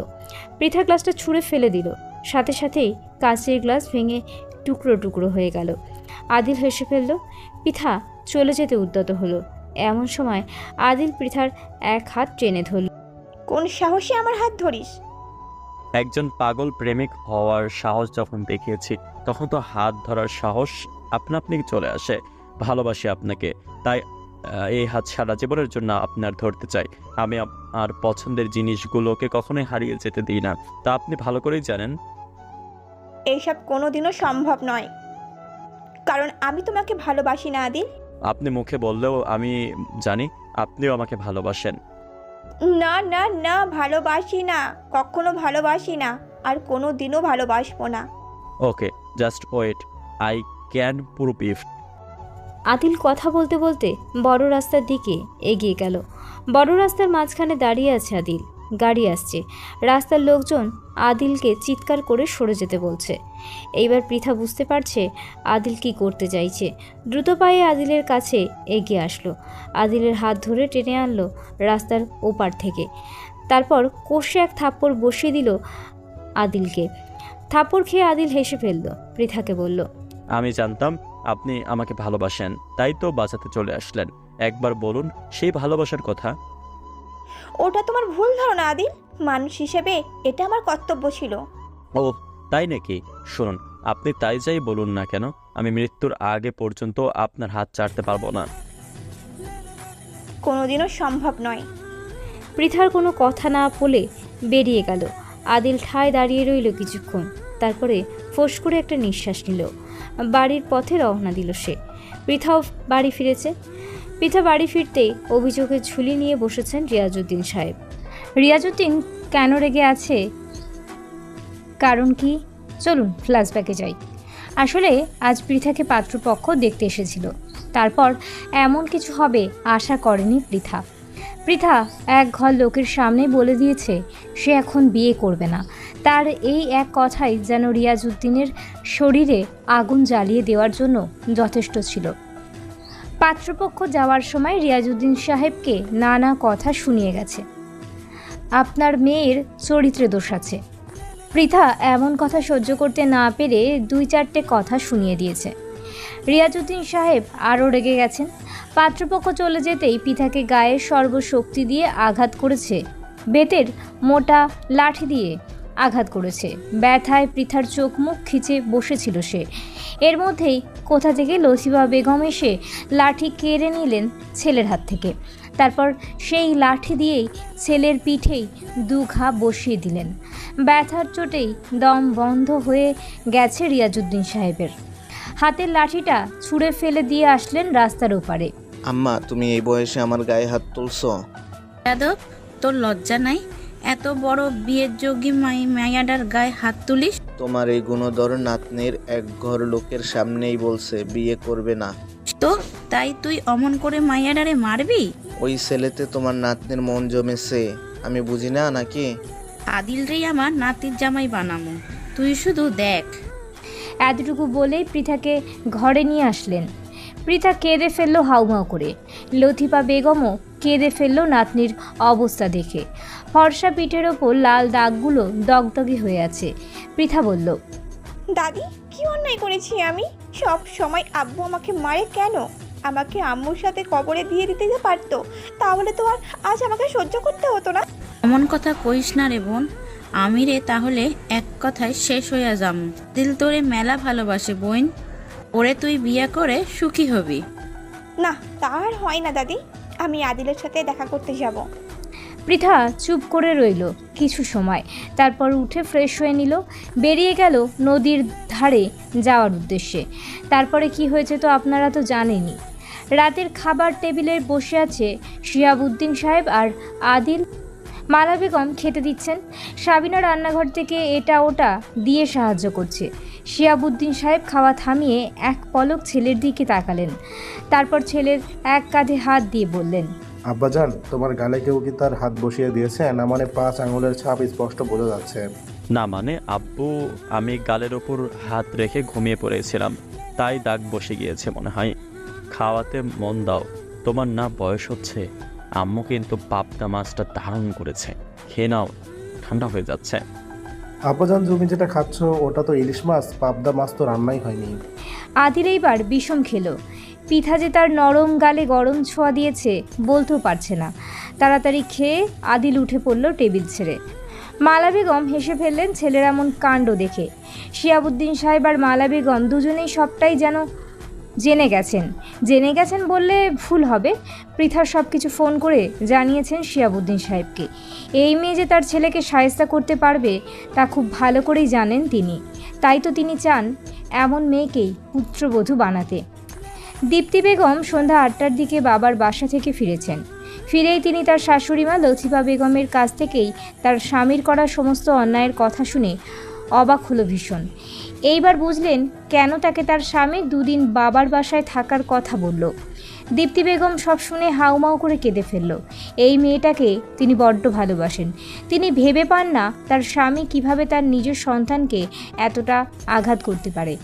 পৃথা গ্লাসটা ছুঁড়ে ফেলে দিল। সাথে সাথেই কাঁচের গ্লাস ভেঙে টুকরো টুকরো হয়ে গেল। আদিল হেসে ফেলল। পৃথা চলে যেতে উদ্যত হলো। এমন সময় আদিল পৃথার এক হাত টেনে ধরল। কোন সাহসে আমার হাত ধরিস? একজন পাগল প্রেমিক হওয়ার সাহস যখন দেখিয়েছি, তখন তো হাত ধরার সাহস আপনা আপনি চলে আসে। ভালোবাসি আপনাকে, তাই এই হাত সারা জীবনের জন্য আপনার ধরতে চাই। আমি আর পছন্দের জিনিসগুলোকে কখনোই হারিয়ে যেতে দিই না, তা আপনি ভালো করেই জানেন। এইসব কোনোদিনও সম্ভব নয়, কারণ আমি তোমাকে ভালোবাসি না আদিল। আপনি মুখে বললেও আমি জানি আপনিও আমাকে ভালোবাসেন। না না না, ভালোবাসি না, কখনো ভালোবাসি না, আর কোনো দিনও ভালোবাসবো না। Okay, just wait, I can prove it. Adil কথা বলতে বলতে বড় রাস্তার দিকে এগিয়ে গেল। বড় রাস্তার মাঝখানে দাঁড়িয়ে আছে আদিল। গাড়ি আসছে। রাস্তার লোকজন আদিলকে চিৎকার করে সরে যেতে বলছে। এইবার পৃথা বুঝতে পারছে আদিল কি করতে চাইছে। দ্রুত পায়ে আদিলের কাছে এগিয়ে আসলো। আদিলের হাত ধরে টেনে আনলো রাস্তার ওপার থেকে। তারপর কষে এক থাপ্পড় বসিয়ে দিল আদিলকে। থাপ্পড় খেয়ে আদিল হেসে ফেলল। পৃথাকে বলল, আমি জানতাম আপনি আমাকে ভালোবাসেন, তাই তো বাঁচাতে চলে আসলেন। একবার বলুন সেই ভালোবাসার কথা। ওটা তোমার ভুল ধারণা আদিল। মানুষ হিসেবে এটা আমার কর্তব্য ছিল। ও তাই নাকি? শুনুন, আপনি তাই যাই বলুন না কেন, আমি মৃত্যুর আগে পর্যন্ত আপনার হাত ছাড়তে পারবো না। কোনোদিনও সম্ভব নয়। পৃথার কোনো কথা না বলে বেরিয়ে গেল। আদিল ঠায় দাঁড়িয়ে রইল কিছুক্ষণ। তারপরে ফোঁস করে একটা নিঃশ্বাস নিল। বাড়ির পথে রওনা দিল সে। পৃথাও বাড়ি ফিরেছে। পৃথা বাড়ি ফিরতেই অভিযোগের ঝুলি নিয়ে বসেছেন রিয়াজউদ্দিন সাহেব। রিয়াজউদ্দিন কেন রেগে আছে, কারণ কি, চলুন ফ্ল্যাশব্যাকে যাই। আসলে আজ পৃথাকে পাত্রপক্ষ দেখতে এসেছিল। তারপর এমন কিছু হবে আশা করেনি পৃথা। পৃথা এক ঘর লোকের সামনে বলে দিয়েছে সে এখন বিয়ে করবে না। তার এই এক কথাই যেন রিয়াজউদ্দিনের শরীরে আগুন জ্বালিয়ে দেওয়ার জন্য যথেষ্ট ছিল। পাত্রপক্ষ যাওয়ার সময় রিয়াজউদ্দিন সাহেবকে নানা কথা শুনিয়ে গেছে। আপনার মেয়ের চরিত্রে দোষ আছে। পৃথা এমন কথা সহ্য করতে না পেরে 2-4টে কথা শুনিয়ে দিয়েছে। রিয়াজউদ্দিন সাহেব আরও রেগে গেছেন। পাত্রপক্ষ চলে যেতেই পৃথাকে গায়ের সর্বশক্তি দিয়ে আঘাত করেছে। বেতের মোটা লাঠি দিয়ে আঘাত করেছে। ব্যথায় পৃথার চোখ মুখ খিচে বসেছিল সে। এর মধ্যেই কোথা থেকে লতিফা বেগম এসে লাঠি কেড়ে নিলেন ছেলের হাত থেকে। তারপর সেই লাঠি দিয়েই ছেলের পিঠেই 2 ঘা বসিয়ে দিলেন। ব্যথার চোটেই দম বন্ধ হয়ে গেছে রিয়াজউদ্দিন সাহেবের। হাতের লাঠিটা ছুঁড়ে ফেলে দিয়ে আসলেন রাস্তার ওপারে। আম্মা, তুমি এই বয়সে আমার গায়ে হাত তুলছো? যাদব, তোর লজ্জা নাই? এত বড় বিয়ের যোগ্যী মাইয়াডার গায়ে হাত তুলিস? তোমার এই গুণধর নাতনির এক ঘর লোকের সামনেই বলছে বিয়ে করবে না। তো তাই তুই অমন করে মাইয়াডারে মারবি? ওই ছেলেতে তোমার নাতনির মন জমেছে, আমি বুঝি না নাকি? আদিল রেই আমার নাতির জামাই বানামো, তুই শুধু দেখ। এতটুকু বলেই পৃথাকে ঘরে নিয়ে আসলেন। পৃথা কেঁদে ফেললো হাউমাউ করে। লতিফা বেগমও কেঁদে ফেললো নাতনির অবস্থা দেখে। ফর্সা পিঠের ওপর লাল দাগগুলো দগদগে হয়ে আছে। পৃথা বলল, দাদি কি অন্যায় করেছি আমি? সব সময় আব্বু আমাকে মারে কেন? আমাকে আম্মুর সাথে কবরে দিয়ে দিতে পারতো, তাহলে তো আর আজ আমাকে সহ্য করতে হতো না। এমন কথা কইস না রে বোন, আমি রে তাহলে এক কথায় শেষ হইয়া যাম। দিল তোরে মেলা ভালোবাসে বোন, ওরে তুই বিয়া করে সুখী হবি। না, তা আর হয় না দাদি, আমি আদিলের সাথে দেখা করতে যাব। পৃথা চুপ করে রইল কিছু সময়, তারপর উঠে ফ্রেশ হয়ে নিল, বেরিয়ে গেল নদীর ধারে যাওয়ার উদ্দেশ্যে। তারপরে কি হয়েছে তো আপনারা তো জানেনই। রাতের খাবার টেবিলে বসে আছে শিহাবুদ্দিন সাহেব আর আদিল। মালা বেগম খেতে দিচ্ছেন, সাবিনা রান্নাঘর থেকে এটা ওটা দিয়ে সাহায্য করছে। শিহাবুদ্দিন সাহেব খাওয়া থামিয়ে এক পলক ছেলের দিকে তাকালেন, তারপর ছেলের এক কাঁধে হাত দিয়ে বললেন, আব্বাজান, তোমার গালে কেউ কি তার হাত বসিয়ে দিয়েছে? না মানে 5 আঙুলের ছাপ স্পষ্ট বোঝা যাচ্ছে। না মানে আব্বু, আমি গালের ওপর হাত রেখে ঘুমিয়ে পড়েছিলাম, তাই দাগ বসে গিয়েছে মনে হয়। খাওয়াতে মন দাও, তোমার না বয়স হচ্ছে। আম্মু কিন্তু পাবদা মাছটা ধারণ করেছে, খেয়ে নাও, ঠান্ডা হয়ে যাচ্ছে। আব্বাজান, তুমি যেটা খাচ্ছ ওটা তো ইলিশ মাছ, পাবদা মাছ তো রান্নাই হয়নি। আদিল এইবার বিষম খেলো। পিঠা যে তার নরম গালে গরম ছোঁয়া দিয়েছে বলতেও পারছে না। তাড়াতাড়ি খেয়ে আদিল উঠে পড়ল টেবিল ছেড়ে। মালা বেগম হেসে ফেললেন ছেলের এমন কাণ্ড দেখে। শিহাবুদ্দিন সাহেব আর মালা বেগম দুজনেই সবটাই যেন জেনে গেছেন বললে ভুল হবে। পৃথার সব কিছু ফোন করে জানিয়েছেন শিহাবুদ্দিন সাহেবকে। এই মেয়ে যে তার ছেলেকে শায়েস্তা করতে পারবে তা খুব ভালো করেই জানেন তিনি। তাই তো তিনি চান এমন মেয়েকেই পুত্রবধূ বানাতে। দীপ্তি বেগম সন্ধ্যা 8টার দিকে বাবার বাসা থেকে ফিরেছেন। ফিরেই তিনি তার শাশুড়িমা লতিফা বেগমের কাছ থেকেই তার স্বামীর করা সমস্ত অন্যায়ের কথা শুনে অবাক হলো ভীষণ। এইবার বুঝলেন কেন তাকে তার স্বামী 2 দিন বাবার বাসায় থাকার কথা বলল। দীপ্তি বেগম সব শুনে হাউমাউ করে কেঁদে ফেলল। এই মেয়েটাকে তিনি বড্ড ভালোবাসেন। তিনি ভেবে পান না তার স্বামী কিভাবে তার নিজের সন্তানকে এতটা আঘাত করতে পারে।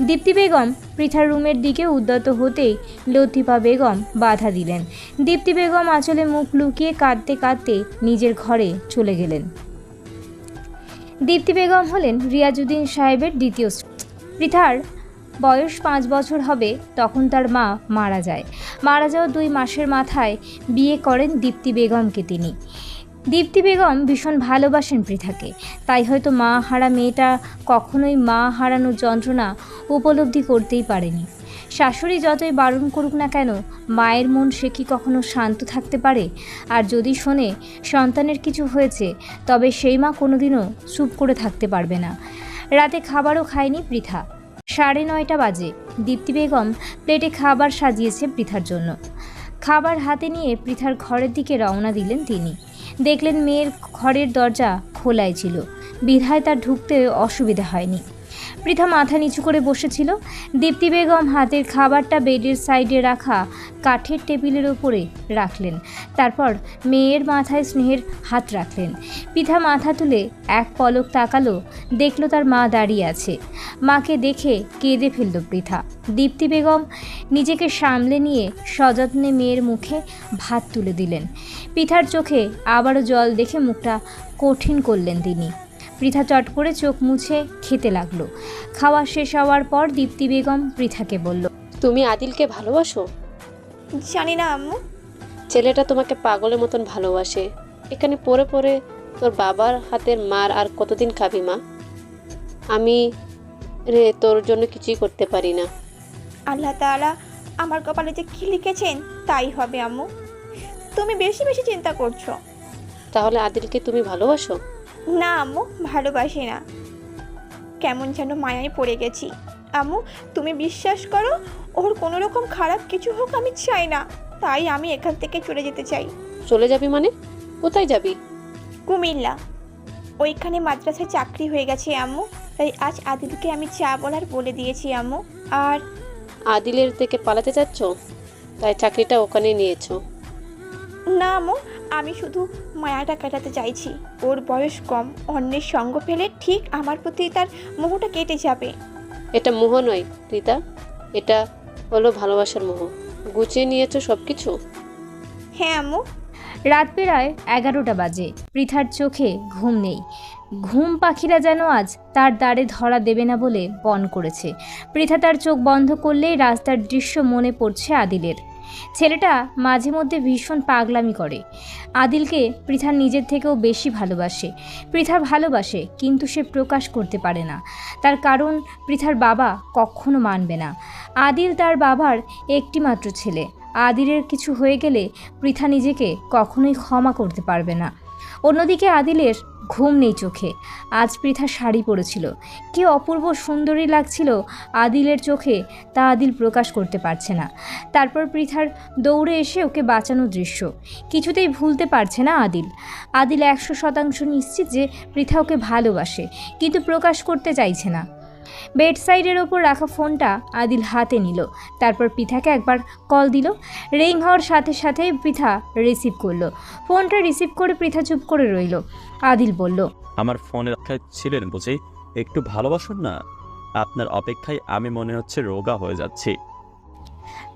দীপ্তি বেগম পৃথার রুমের দিকে উদ্যত হতেই লতিফা বেগম বাধা দিলেন। দীপ্তি বেগম আঁচলে মুখ লুকিয়ে কাঁদতে কাঁদতে নিজের ঘরে চলে গেলেন। দীপ্তি বেগম হলেন রিয়াজউদ্দিন সাহেবের দ্বিতীয় স্ত্রী। পৃথার বয়স 5 বছর হবে তখন তার মা মারা যায়। মারা যাওয়ার 2 মাসের মাথায় বিয়ে করেন দীপ্তি বেগমকে তিনি। দীপ্তি বেগম ভীষণ ভালোবাসেন পৃথাকে, তাই হয়তো মা হারা মেয়েটা কখনোই মা হারানোর যন্ত্রণা উপলব্ধি করতেই পারেনি। শাশুড়ি যতই বারণ করুক না কেন, মায়ের মন সে কি কখনো শান্ত থাকতে পারে? আর যদি শোনে সন্তানের কিছু হয়েছে, তবে সেই মা কোনোদিনও চুপ করে থাকতে পারবে না। রাতে খাবারও খায়নি পৃথা। 9:30 বাজে দীপ্তি বেগম প্লেটে খাবার সাজিয়েছে পৃথার জন্য। খাবার হাতে নিয়ে পৃথার ঘরের দিকে রওনা দিলেন তিনি। দেখলেন মেয়ের ঘরের দরজা খোলাই ছিল, বিধায় তার ঢুকতে অসুবিধা হয়নি। পৃথা মাথা নিচু করে বসেছিল। দীপ্তি বেগম হাতের খাবারটা বেডের সাইডে রাখা কাঠের টেবিলের ওপরে রাখলেন, তারপর মেয়ের মাথায় স্নেহের হাত রাখলেন। পৃথা মাথা তুলে এক পলক তাকালো, দেখলো তার মা দাঁড়িয়ে আছে। মাকে দেখে কেঁদে ফেলল পৃথা। দীপ্তি বেগম নিজেকে সামলে নিয়ে সযত্নে মেয়ের মুখে ভাত তুলে দিলেন। পৃথার চোখে আবারও জল দেখে মুখটা কঠিন করলেন তিনি। পৃথা চট করে চোখ মুছে খেতে লাগলো। খাওয়া শেষ হওয়ার পর দীপ্তি বেগম পৃথাকে বলল, তুমি আদিলকে ভালোবাসো? জানি না আম্মু। ছেলেটা তোমাকে পাগলের মতন ভালোবাসে। এখানে পড়ে পড়ে তোর বাবার হাতের মার আর কতদিন খাবি মা? আমি রে তোর জন্য কিছুই করতে পারি না। আল্লাহ তাআলা আমার কপালে যে কি লিখেছেন তাই হবে আম্মু। তুমি বেশি বেশি চিন্তা করছো। তাহলে আদিলকে তুমি ভালোবাসো? না আম্মু, ভালোবাসি না। কেমন যেন মায়ায় পড়ে গেছি। আম্মু, তুমি বিশ্বাস করো, ওর কোনো রকম খারাপ কিছু হোক আমি চাই না। তাই আমি এখান থেকে চলে যেতে চাই। চলে যাবি মানে? কোথায় যাবি? কুমিল্লা। ওইখানে মাদ্রাসায় চাকরি হয়ে গেছে আম্মু, তাই আজ আদিলকে আমি চা বলার বলে দিয়েছি আম্মু। আর আদিলের থেকে পালাতে চাচ্ছ, তাই চাকরিটা ওখানে নিয়েছো? না আম্মু, আমি শুধু মায়াটা কাটাতে চাইছি। ওর বয়স কম, অন্যের সঙ্গ পেলে ঠিক আমার প্রতি তার মোহটা কেটে যাবে। এটা মোহ নয় রীতা, এটা হলো ভালোবাসার মোহ। গুছিয়ে নিয়েছো সব কিছু? হ্যাঁ আম্মু। রাত প্রায় 11টা বাজে। পৃথার চোখে ঘুম নেই। ঘুম পাখিরা যেন আজ তার দ্বারে ধরা দেবে না বলে পণ করেছে। পৃথা তার চোখ বন্ধ করলেই রাস্তার দৃশ্য মনে পড়ছে আদিলের। ছেলেটা মাঝে মধ্যে ভীষণ পাগলামি করে। আদিলকে পৃথা নিজের থেকেও বেশি ভালোবাসে। পৃথা ভালোবাসে, কিন্তু সে প্রকাশ করতে পারে না। তার কারণ পৃথার বাবা কখনো মানবে না। আদিল তার বাবার একটিমাত্র ছেলে। আদিলের কিছু হয়ে গেলে পৃথা নিজেকে কখনোই ক্ষমা করতে পারবে না। অন্যদিকে আদিলের ঘুম নেই চোখে। আজ পৃথা শাড়ি পরেছিল, কি অপূর্ব সুন্দরী লাগছিল আদিলের চোখে, তা আদিল প্রকাশ করতে পারছে না। তারপর পৃথার দৌড়ে এসে ওকে বাঁচানোর দৃশ্য কিছুতেই ভুলতে পারছে না আদিল। আদিল 100% নিশ্চিত যে পৃথা ওকে ভালোবাসে, কিন্তু প্রকাশ করতে চাইছে না। বেডসাইডের ওপর রাখা ফোনটা আদিল হাতে নিল। তারপর পৃথাকে একবার কল দিল। রিং হওয়ার সাথে সাথেই পৃথা রিসিভ করলো। ফোনটা রিসিভ করে পৃথা চুপ করে রইল। আদিল বলল, আমার ফোনে অপেক্ষায় ছিলেন বুঝি? একটু ভালোবাসুন না। আপনার অপেক্ষায় আমি মনে হচ্ছে রোগা হয়ে যাচ্ছি।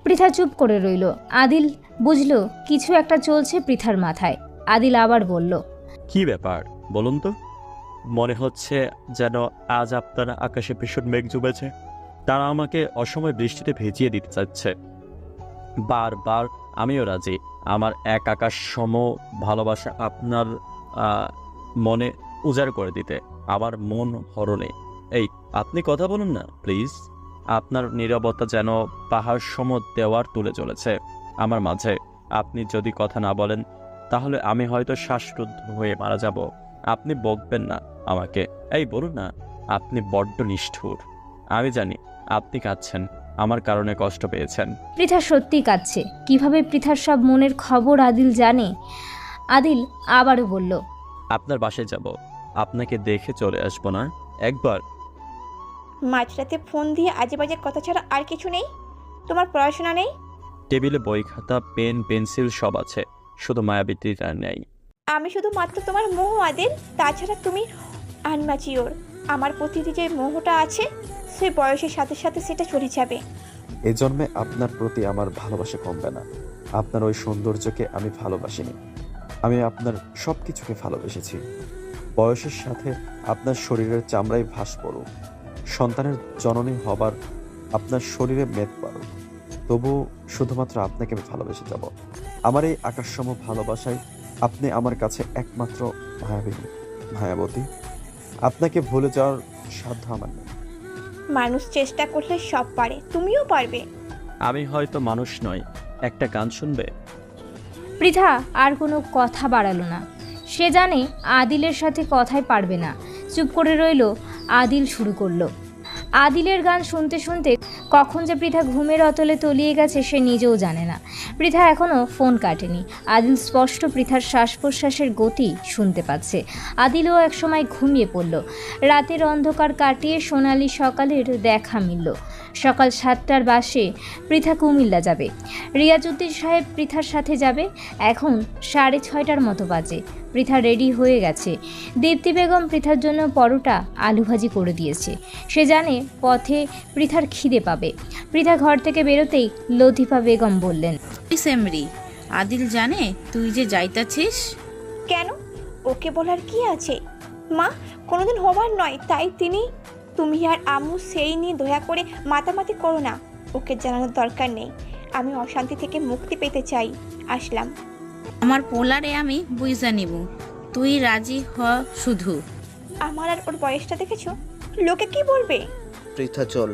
পৃথা চুপ করে রইল। আদিল বুঝলো কিছু একটা চলছে পৃথার মাথায়। আদিল আবার বলল, কি ব্যাপার বলুন তো? মনে হচ্ছে যেন আজ আপনার আকাশে ভীষণ মেঘ জমেছে। তারা আমাকে অসময় বৃষ্টিতে ভিজিয়ে দিতে চাচ্ছে। বারবার আমিও রাজি। আমার এক আকাশ সম ভালোবাসা আপনার মনে উজাড় করে দিতে। আমার মন হরণে। এই আপনি কথা বলুন না প্লিজ। আপনার নীরবতা যেন পাহাড় সম দেওয়ার তুলে চলেছে আমার মাঝে। আপনি যদি কথা না বলেন তাহলে আমি হয়তো শ্বাসরুদ্ধ হয়ে মারা যাব। আপনি বকবেন না আমাকে। এই বলুন না। আপনি বড্ড নিষ্ঠুর। আমি জানি আপনি কাঁদছেন, আমার কারণে কষ্ট পেয়েছেন। পৃথা সত্যিই কাঁদছে। কিভাবে পৃথার সব মনের খবর আদিল জানে? আদিল আবারও বলল, আপনার বাসায় যাব, আপনাকে দেখে চলে আসবো না একবার? মাঝরাতে ফোন দিয়ে আজে বাজে কথা ছাড়া আর কিছু নেই? তোমার পড়াশোনা নেই? টেবিলে বই খাতা পেন পেন্সিল সব আছে, শুধু মায়াবীতিটা নেই। আমি শুধু মাত্র তোমার মোহ আদিল। তাছাড়া তুমি আনম্যাচিওর। আমার প্রতি যে মোহটা আছে সে বয়সের সাথে সাথে সেটা চলে যাবে। এই জন্মে আপনার প্রতি আমার ভালোবাসা কমবে না। আপনার ওই সৌন্দর্যকে আমি ভালোবাসিনি, আমি আপনার সব কিছুকে ভালোবেসেছি। বয়সের সাথে আপনার শরীরের চামড়ায় ভাস পড়ুক, সন্তানের জননী হবার আপনার শরীরে মেদ পারুক, তবু শুধুমাত্র আপনাকে আমি ভালোবেসে যাব। আমার এই আকাশসম ভালোবাসায় আপনি আমার কাছে একমাত্র মায়াবতী। আপনাকে ভুলে যাওয়ার সাধ্য আমার নেই। মানুষ চেষ্টা করলে সব পারে, তুমিও পারবে। আমি হয়তো মানুষ নই। একটা গান শুনবে? পৃথা আর কোনো কথা বাড়ালো না। সে জানে আদিলের সাথে কথাই পারবে না। চুপ করে রইল। আদিল শুরু করলো। আদিলের গান শুনতে শুনতে কখন যে পৃথা ঘুমের অতলে তলিয়ে গেছে সে নিজেও জানে না। পৃথা এখনও ফোন কাটেনি। আদিল স্পষ্ট পৃথার শ্বাস প্রশ্বাসের গতি শুনতে পাচ্ছে। আদিলও একসময় ঘুমিয়ে পড়ল। রাতের অন্ধকার কাটিয়ে সোনালি সকালের দেখা মিলল। সকাল 7টার বাসে পৃথা কুমিল্লা যাবে। রিয়াজউদ্দিন সাহেব পৃথার সাথে যাবে। এখন 6:30টার মতো বাজে। পৃথা রেডি হয়ে গেছে। দীপ্তি বেগম পৃথার জন্য পরোটা আলু ভাজি করে দিয়েছে। সে জানে পথে পৃথার খিদে পাবে। পৃথা ঘর থেকে বেরোতেই লতিফা বেগম বললেন, সেমরি, আদিল জানে তুই যে যাইতাছিস? কেন? ওকে বলার কি আছে মা? কোনোদিন হবার নয়, তাই তুমি আর আম্মু সেই নিয়ে দয়া করে মাতামাতি করো না। ওকে জানানোর দরকার নেই। আমি অশান্তি থেকে মুক্তি পেতে চাই। আসলাম। আমার পোলারে আমি বুঝা নিব, তুই রাজি হ শুধু। আমার আর ওর বয়সটা দেখেছো? লোকে কি বলবে? পৃথা চল।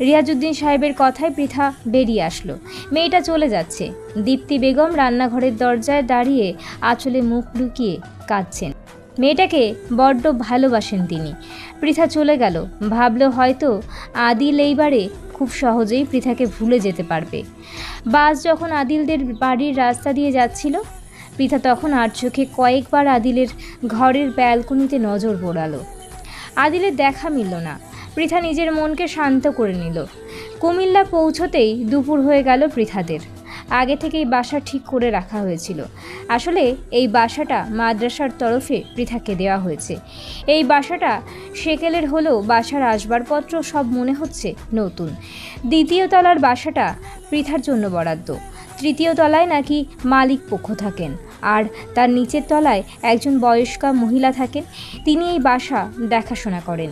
রিয়াজউদ্দিন সাহেবের কথায় পৃথা বেরিয়ে আসলো। মেয়েটা চলে যাচ্ছে। দীপ্তি বেগম রান্নাঘরের দরজায় দাঁড়িয়ে আঁচলে মুখ লুকিয়ে কাঁদছেন। মেয়েটাকে বড্ড ভালোবাসেন তিনি। পৃথা চলে গেল। ভাবলো হয়তো আদিল এইবারে খুব সহজেই পৃথাকে ভুলে যেতে পারবে। বাস যখন আদিলদের বাড়ির রাস্তা দিয়ে যাচ্ছিল পৃথা তখন আর চোখে কয়েকবার আদিলের ঘরের ব্যালকনিতে নজর বোড়ালো। আদিলের দেখা মিলল না। পৃথা নিজের মনকে শান্ত করে নিল। কুমিল্লা পৌঁছতেই দুপুর হয়ে গেল পৃথাদের। আগে থেকেই বাসা ঠিক করে রাখা হয়েছিল। আসলে এই বাসাটা মাদ্রাসার তরফে পৃথাকে দেওয়া হয়েছে। এই বাসাটা সেকেলের হলেও বাসার আসবাবপত্র সব মনে হচ্ছে নতুন। দ্বিতীয় তলার বাসাটা পৃথার জন্য বরাদ্দ। তৃতীয় তলায় নাকি মালিক পক্ষ থাকেন, আর তার নিচের তলায় একজন বয়স্কা মহিলা থাকেন। তিনি এই বাসা দেখাশোনা করেন।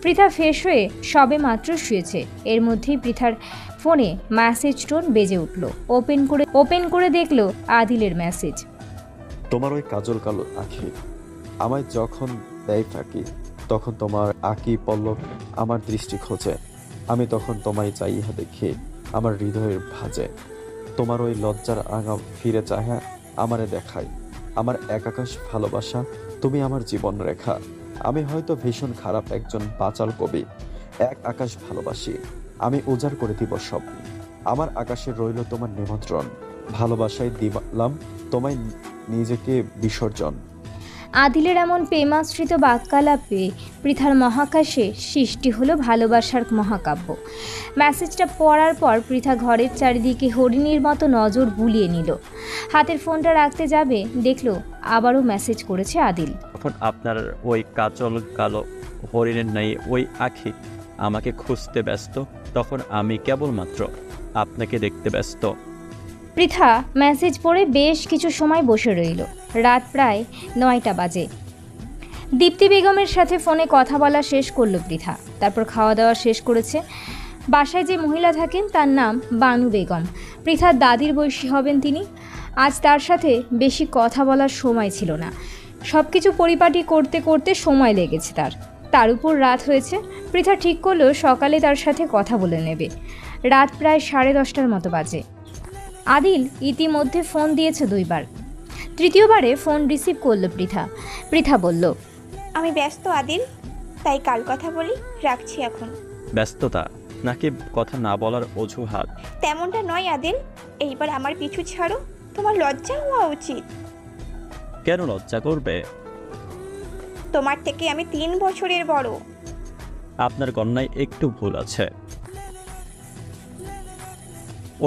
পৃথা ফ্রেশ হয়ে সবে মাত্র শুয়েছে। এর মধ্যেই পৃথার ফোনে মেসেজ টোন বেজে উঠল। ওপেন করে দেখলো আদিলের মেসেজ। তোমার ওই কাজল কালো আঁখি আমায় যখন দেয় ফাঁকি, তখন তোমার আঁকি পল্লব আমার দৃষ্টি খোঁজে। আমি তখন তোমায় চাইয়া দেখি আমার হৃদয়ের ভাজে। তোমার ওই লজ্জার আঙা ফিরে চাহা আমারে দেখায় আমার এক আকাশ ভালোবাসা, তুমি আমার জীবন রেখা। আমি হয়তো ভীষণ খারাপ একজন বাচাল কবি, এক আকাশ ভালোবাসি আমি উজাড় করে দিব সব। আমার আকাশে রইল তোমার নিমন্ত্রণ, ভালোবাসায় দিলাম তোমায় নিজেকে বিসর্জন। আদিলের এমন প্রেমাশ্রিত বাক্যালাপে পৃথার মহাকাশে সৃষ্টি হলো ভালোবাসার মহাকাব্য। মেসেজটা পড়ার পর পৃথা ঘরের চারিদিকে হরিণীর মতো নজর বুলিয়ে নিল। হাতের ফোনটা রাখতে যাবে, দেখলো আবারও মেসেজ করেছে আদিল। তখন আপনার ওই কাজল কালো হরিণের নাই ওই আঁখি আমাকে খুঁজতে ব্যস্ত, তখন আমি কেবলমাত্র আপনাকে দেখতে ব্যস্ত। পৃথা মেসেজ পড়ে বেশ কিছু সময় বসে রইল। রাত প্রায় 9টা বাজে। দীপ্তি বেগমের সাথে ফোনে কথা বলা শেষ করলো পৃথা। তারপর খাওয়া দাওয়া শেষ করেছে। বাসায় যে মহিলা থাকেন তার নাম বানু বেগম। পৃথার দাদির বয়সী হবেন তিনি। আজ তার সাথে বেশি কথা বলার সময় ছিল না। সব কিছু পরিপাটি করতে করতে সময় লেগেছে তার উপর রাত হয়েছে। পৃথা ঠিক করলো সকালে তার সাথে কথা বলে নেবে। রাত প্রায় 10:30টার মতো বাজে। আদিল ইতিমধ্যে ফোন দিয়েছে 2বার। তৃতীয়বারে ফোন রিসিভ করলো পৃথা বলল, আমি ব্যস্ত আদিল, তাই কাল কথা বলি, রাখছি এখন। ব্যস্ততা নাকি কথা না বলার অজুহাত? তেমনটা নয় আদিল, এইবার আমার পিছু ছাড়ো। তোমার লজ্জা হওয়া উচিত। কেন লজ্জা করবে? তোমার থেকে আমি 3 বছরের বড়। আপনার গণনায় একটু ভুল আছে।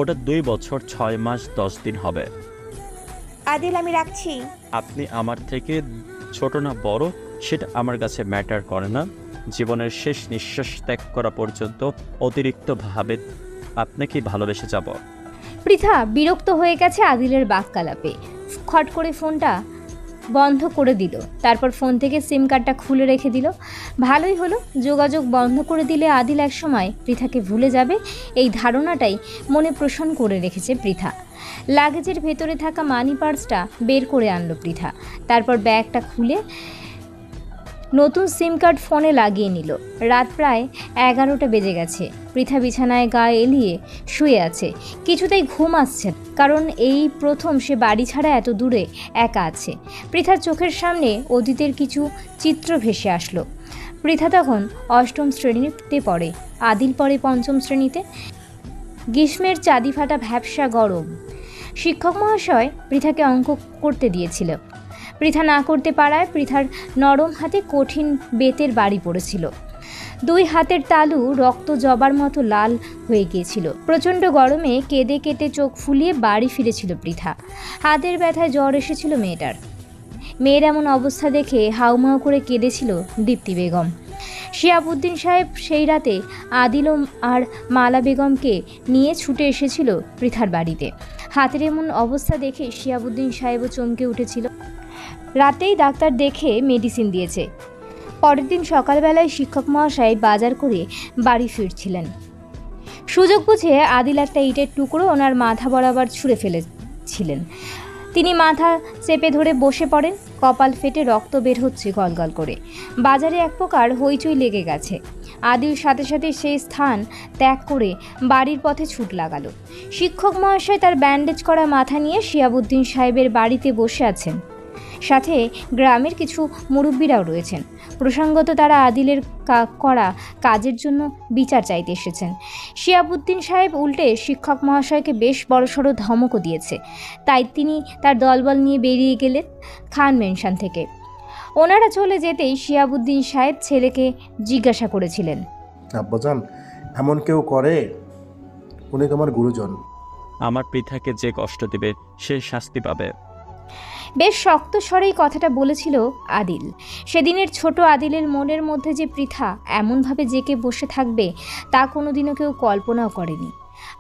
ওটা 2 বছর 6 মাস 10 দিন হবে। আদিল আমি রাখছি। আপনি আমার থেকে ছোট না বড় সেটা আমার কাছে ম্যাটার করে না। জীবনের শেষ নিঃশ্বাস ত্যাগ করা পর্যন্ত অতিরিক্তভাবে আপনাকে ভালোবেসে যাব। পৃথা বিরক্ত হয়ে গেছে আদিলের বাক্যালাপে। খট করে ফোনটা বন্ধ করে দিল। তারপর ফোন থেকে সিম কার্ডটা খুলে রেখে দিল। ভালোই হলো, যোগাযোগ বন্ধ করে দিলে আদিল একসময় পৃথাকে ভুলে যাবে, এই ধারণাটাই মনে পোষণ করে রেখেছে পৃথা। লাগেজের ভেতরে থাকা মানি পার্সটা বের করে আনলো পৃথা। তারপর ব্যাগটা খুলে নতুন সিম কার্ড ফোনে লাগিয়ে নিল। রাত প্রায় 11টা বেজে গেছে। পৃথা বিছানায় গা এলিয়ে শুয়ে আছে। কিছুতেই ঘুম আসছে, কারণ এই প্রথম সে বাড়ি ছাড়া এত দূরে একা আছে। পৃথার চোখের সামনে অতীতের কিছু চিত্র ভেসে আসলো। পৃথা তখন 8ম শ্রেণীতে পড়ে, আদিল পড়ে 5ম শ্রেণীতে। গ্রীষ্মের চাঁদি ফাটা ভ্যাপসা গরম। শিক্ষক মহাশয় পৃথাকে অঙ্ক করতে দিয়েছিল। পৃথা না করতে পারায় পৃথার নরম হাতে কঠিন বেতের বাড়ি পড়েছিল। 2 হাতের তালু রক্ত জবার মতো লাল হয়ে গিয়েছিল। প্রচণ্ড গরমে কেঁদে কেটে চোখ ফুলিয়ে বাড়ি ফিরেছিল পৃথা। হাতের ব্যথায় জ্বর এসেছিল মেয়ের এমন অবস্থা দেখে হাউমাউ করে কেঁদেছিল দীপ্তি বেগম। শিয়াবুদ্দিন সাহেব সেই রাতে আদিল আর মালা বেগমকে নিয়ে ছুটে এসেছিল পৃথার বাড়িতে। হাতের এমন অবস্থা দেখে শিয়াবুদ্দিন সাহেবও চমকে উঠেছিল। রাতেই ডাক্তার দেখে মেডিসিন দিয়েছে। পরের দিন সকালবেলায় শিক্ষক মহাশয় বাজার করে বাড়ি ফিরছিলেন। সুযোগ বুঝে আদিল একটা ইটের টুকরো ওনার মাথা বরাবর ছুঁড়ে ফেলেছিলেন। তিনি মাথা চেপে ধরে বসে পড়েন। কপাল ফেটে রক্ত বের হচ্ছে গলগল করে। বাজারে এক প্রকার হইচই লেগে গেছে। আদিল সাথে সাথে সেই স্থান ত্যাগ করে বাড়ির পথে ছুট লাগালো। শিক্ষক মহাশয় তার ব্যান্ডেজ করা মাথা নিয়ে শিয়াবুদ্দিন সাহেবের বাড়িতে বসে আছেন। সাথে গ্রামের কিছু মুরব্বীরাও রয়েছেন। প্রসঙ্গত তারা আদিলের করা কাজের জন্য বিচার চাইতে এসেছেন। শিহাবুদ্দিন সাহেব উল্টে শিক্ষক মহাশয়কে বেশ বড়সড় ধমকও দিয়েছে। তাই তিনি তার দলবল নিয়ে বেরিয়ে গেলেন খান মেনশন থেকে। ওনারা চলে যেতেই শিহাবুদ্দিন সাহেব ছেলেকে জিজ্ঞাসা করেছিলেন, আব্বাজান এমন কেউ করে? উনি তোমার গুরুজন। আমার পৃথাকে যে কষ্ট দিবে সে শাস্তি পাবে। বেশ শক্ত স্বরেই কথাটা বলেছিল আদিল। সেদিনের ছোট আদিলের মনের মধ্যে যে পৃথা এমনভাবে জেকে বসে থাকবে তা কোনোদিনও কেউ কল্পনাও করেনি।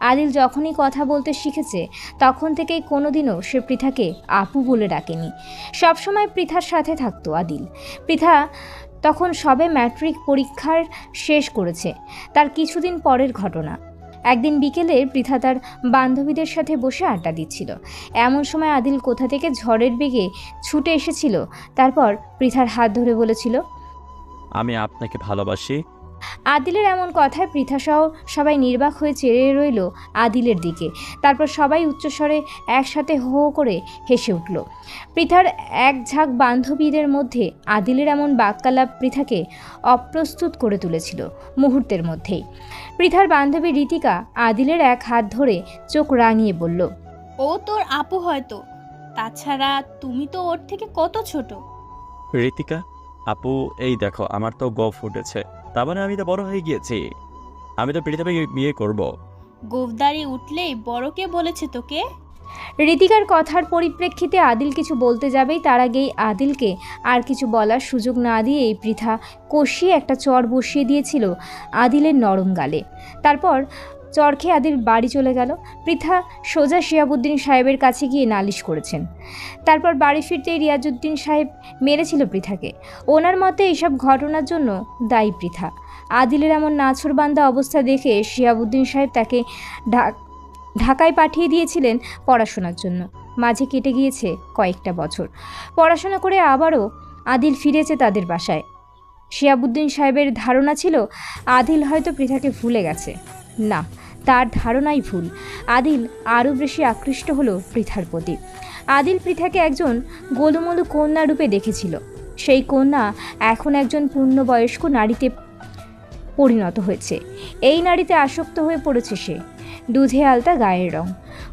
আদিল যখনই কথা বলতে শিখেছে তখন থেকেই কোনোদিনও সে পৃথাকে আপু বলে ডাকেনি। সবসময় পৃথার সাথে থাকতো আদিল। পৃথা তখন সবে ম্যাট্রিক পরীক্ষার শেষ করেছে। তার কিছুদিন পরের ঘটনা। একদিন বিকেলে পৃথা তার বান্ধবীদের সাথে বসে আড্ডা দিচ্ছিল। এমন সময় আদিল কোথা থেকে ঝড়ের বেগে ছুটে এসেছিল। তারপর পৃথার হাত ধরে বলেছিল, আমি আপনাকে ভালোবাসি। আদিলের এমন কথায় পৃথাসহ সবাই নির্বাক হয়ে চেয়ে রইল আদিলের দিকে। তারপর সবাই উচ্চস্বরে একসাথে হো হো করে হেসে উঠল। পৃথার এক ঝাঁক বান্ধবীদের মধ্যে আদিলের এমন বাক্যালাপ পৃথাকে অপ্রস্তুত করে তুলেছিল মুহূর্তের মধ্যেই। পৃথার বান্ধবী রীতিকা আদিলের এক হাত ধরে চোখ রাঙিয়ে বলল, ও তোর আপু হয়তো, তাছাড়া তুমি তো ওর থেকে কত ছোট। ঋতিকা আপু, এই দেখো আমার তো গোঁফ উঠেছে, তার মানে আমি তো বড় হয়ে গিয়েছি। আমি তো পৃথিবীকে বিয়ে করব। গোফদারি উঠলেই বড় কে বলেছে তোকে? রীতিকার কথার পরিপ্রেক্ষিতে আদিল কিছু বলতে যাবেই তার আগেই আদিলকে আর কিছু বলার সুযোগ না দিয়েই পৃথা কষিয়ে একটা চড় বসিয়ে দিয়েছিল আদিলের নরম গালে। তারপর চড় খেয়ে আদিল বাড়ি চলে গেল। পৃথা সোজা শিহাবুদ্দিন সাহেবের কাছে গিয়ে নালিশ করেছেন। তারপর বাড়ি ফিরতেই রিয়াজউদ্দিন সাহেব মেরেছিল পৃথাকে। ওনার মতে এইসব ঘটনার জন্য দায়ী পৃথা। আদিলের এমন নাছোড়বান্দা অবস্থা দেখে শিহাবুদ্দিন সাহেব তাকে ঢাকায় পাঠিয়ে দিয়েছিলেন পড়াশোনার জন্য। মাঝে কেটে গিয়েছে কয়েকটা বছর। পড়াশোনা করে আবারও আদিল ফিরেছে তাদের বাসায়। শিহাবুদ্দিন সাহেবের ধারণা ছিল আদিল হয়তো পৃথাকে ভুলে গেছে। না, তার ধারণাই ভুল। আদিল আরও বেশি আকৃষ্ট হলো পৃথার প্রতি। আদিল পৃথাকে একজন গোলুমলু কন্যা রূপে দেখেছিল। সেই কন্যা এখন একজন পূর্ণবয়স্ক নারীতে পরিণত হয়েছে। এই নারীতে আসক্ত হয়ে পড়েছে সে। দুধে আলতা গায়ের রং,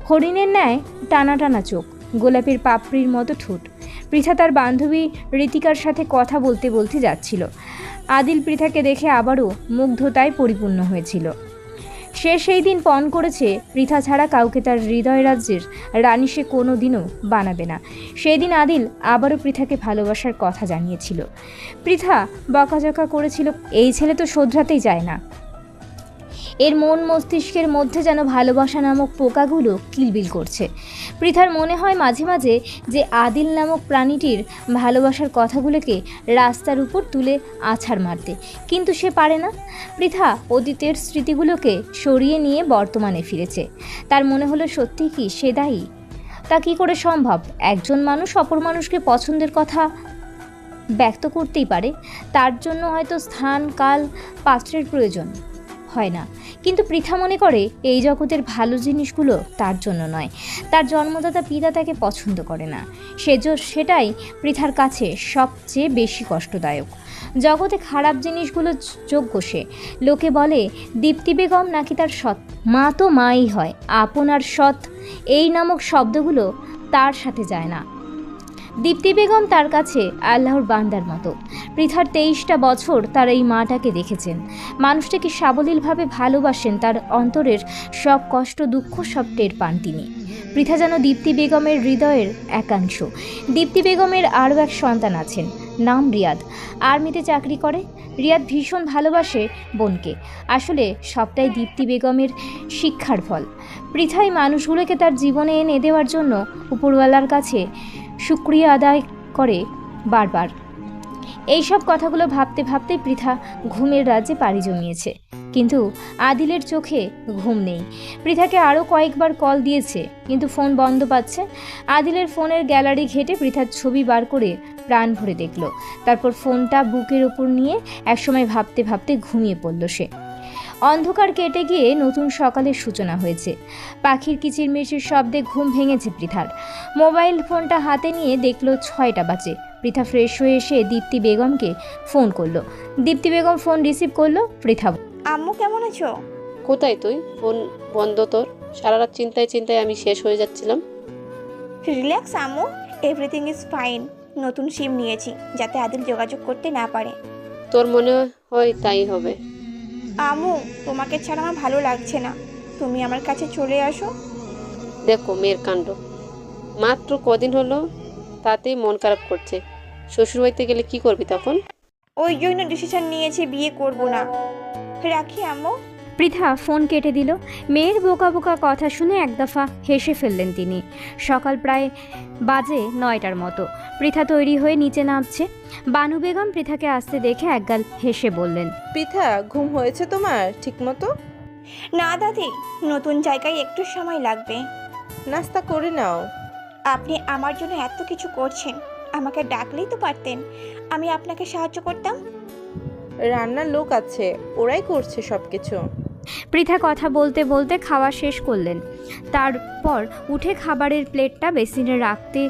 হরিণের ন্যায় টানা টানা চোখ, গোলাপের পাপড়ির মতো ঠোঁট। পৃথা তার বান্ধবী রীতিকার সাথে কথা বলতে বলতে যাচ্ছিল। আদিল পৃথাকে দেখে আবারও মুগ্ধতায় পরিপূর্ণ হয়েছিল। সে সেই দিন পণ করেছে পৃথা ছাড়া কাউকে তার হৃদয় রাজ্যের রানী সে কোনো দিনও বানাবে না। সেই দিন আদিল আবারও পৃথাকে ভালোবাসার কথা জানিয়েছিল। পৃথা বকাঝকা করেছিল, এই ছেলে তো শোধরাতেই যায় না। এর মন মস্তিষ্কের মধ্যে যেন ভালোবাসা নামক পোকাগুলো কিলবিল করছে। পৃথার মনে হয় মাঝে মাঝে যে আদিল নামক প্রাণীটির ভালোবাসার কথাগুলোকে রাস্তার উপর তুলে আছাড় মারতে, কিন্তু সে পারে না। পৃথা অতীতের স্মৃতিগুলোকে সরিয়ে নিয়ে বর্তমানে ফিরেছে। তার মনে হলো সত্যি কি সে দায়ী? তা কী করে সম্ভব? একজন মানুষ অপর মানুষকে পছন্দের কথা ব্যক্ত করতেই পারে, তার জন্য হয়তো স্থান কাল পাত্রের প্রয়োজন হয় না। কিন্তু পৃথা মনে করে এই জগতের ভালো জিনিসগুলো তার জন্য নয়। তার জন্মদাতা পিতা তাকে পছন্দ করে না। সেটাই পৃথার কাছে সবচেয়ে বেশি কষ্টদায়ক। জগতে খারাপ জিনিসগুলো যোগ্য সে। লোকে বলে দীপ্তি বেগম নাকি তার সৎ মা, তো মাই হয়। আপন আর সৎ এই নামক শব্দগুলো তার সাথে যায় না। দীপ্তি বেগম তার কাছে আল্লাহর বান্দার মতো। পৃথার 23টা বছর তার এই মাটাকে দেখেছেন। মানুষটাকে সাবলীলভাবে ভালোবাসেন। তার অন্তরের সব কষ্ট দুঃখ সব টের পান তিনি। পৃথা যেন দীপ্তি বেগমের হৃদয়ের একাংশ। দীপ্তি বেগমের আরও এক সন্তান আছেন, নাম রিয়াদ। আর্মিতে চাকরি করে। রিয়াদ ভীষণ ভালোবাসে বোনকে। আসলে সবটাই দীপ্তি বেগমের শিক্ষার ফল। পৃথাই মানুষগুলোকে তার জীবনে এনে দেওয়ার জন্য উপরওয়ালার কাছে শুকরিয়া আদায় করে বারবার। এইসব কথাগুলো ভাবতে ভাবতে পৃথা ঘুমের রাজ্যে পাড়ি জমিয়েছে। কিন্তু আদিলের চোখে ঘুম নেই। পৃথাকে আরও কয়েকবার কল দিয়েছে, কিন্তু ফোন বন্ধ পাচ্ছে। আদিলের ফোনের গ্যালারি ঘেটে পৃথার ছবি বার করে প্রাণ ভরে দেখল। তারপর ফোনটা বুকের ওপর নিয়ে একসময় ভাবতে ভাবতে ঘুমিয়ে পড়ল সে। অন্ধকার কেটে গিয়ে নতুন সকালের সূচনা হয়েছে। পাখির কিচিরমিচির শব্দে ঘুম ভেঙেছে পৃথার। মোবাইল ফোনটা হাতে নিয়ে দেখলো 6টা বাজে। পৃথা ফ্রেশ হয়ে এসে দীপ্তি বেগমকে ফোন করলো। দীপ্তি বেগম ফোন রিসিভ করলো। পৃথা, আম্মু কেমন আছো? কোথায় তুই? ফোন বন্ধ তোর? সারা রাত চিন্তায় চিন্তায় আমি শেষ হয়ে যাচ্ছিলাম। রিল্যাক্স আম্মু, এভরিথিং ইজ ফাইন। নতুন সিম নিয়েছি যাতে আদিল যোগাযোগ করতে না পারে। তোর মনে হয় তাই হবে। আম্মু, তোমাকে ছাড়া আমার ভালো লাগছে না, তুমি আমার কাছে চলে আসো। দেখো মেয়ের কাণ্ড, মাত্র কদিন হলো তাতেই মন খারাপ করছে। শ্বশুরবাড়িতে গেলে কি করবি তখন? ওই জন্য ডিসিশন নিয়েছি বিয়ে করব না। রাখি আম্মু। পৃথা ফোন কেটে দিল। মেয়ের বোকা বোকা কথা শুনে এক দফা হেসে ফেললেন তিনি। সকাল প্রায় বাজে 9টার মতো। পৃথা তৈরি হয়ে নিচে নামছে। বানু বেগম পৃথাকে আসতে দেখে একগাল হেসে বললেন, পৃথা, ঘুম হয়েছে তোমার ঠিক মতো? না দাদি, নতুন জায়গায় একটু সময় লাগবে। নাস্তা করে নাও। আপনি আমার জন্য এত কিছু করছেন, আমাকে ডাকলেই তো পারতেন, আমি আপনাকে সাহায্য করতাম। রান্নার লোক আছে, ওরাই করছে সব কিছু। পৃথা কথা বলতে বলতে খাওয়া শেষ করলেন। তারপর উঠে খাবারের প্লেটটা বেসিনে রাখতে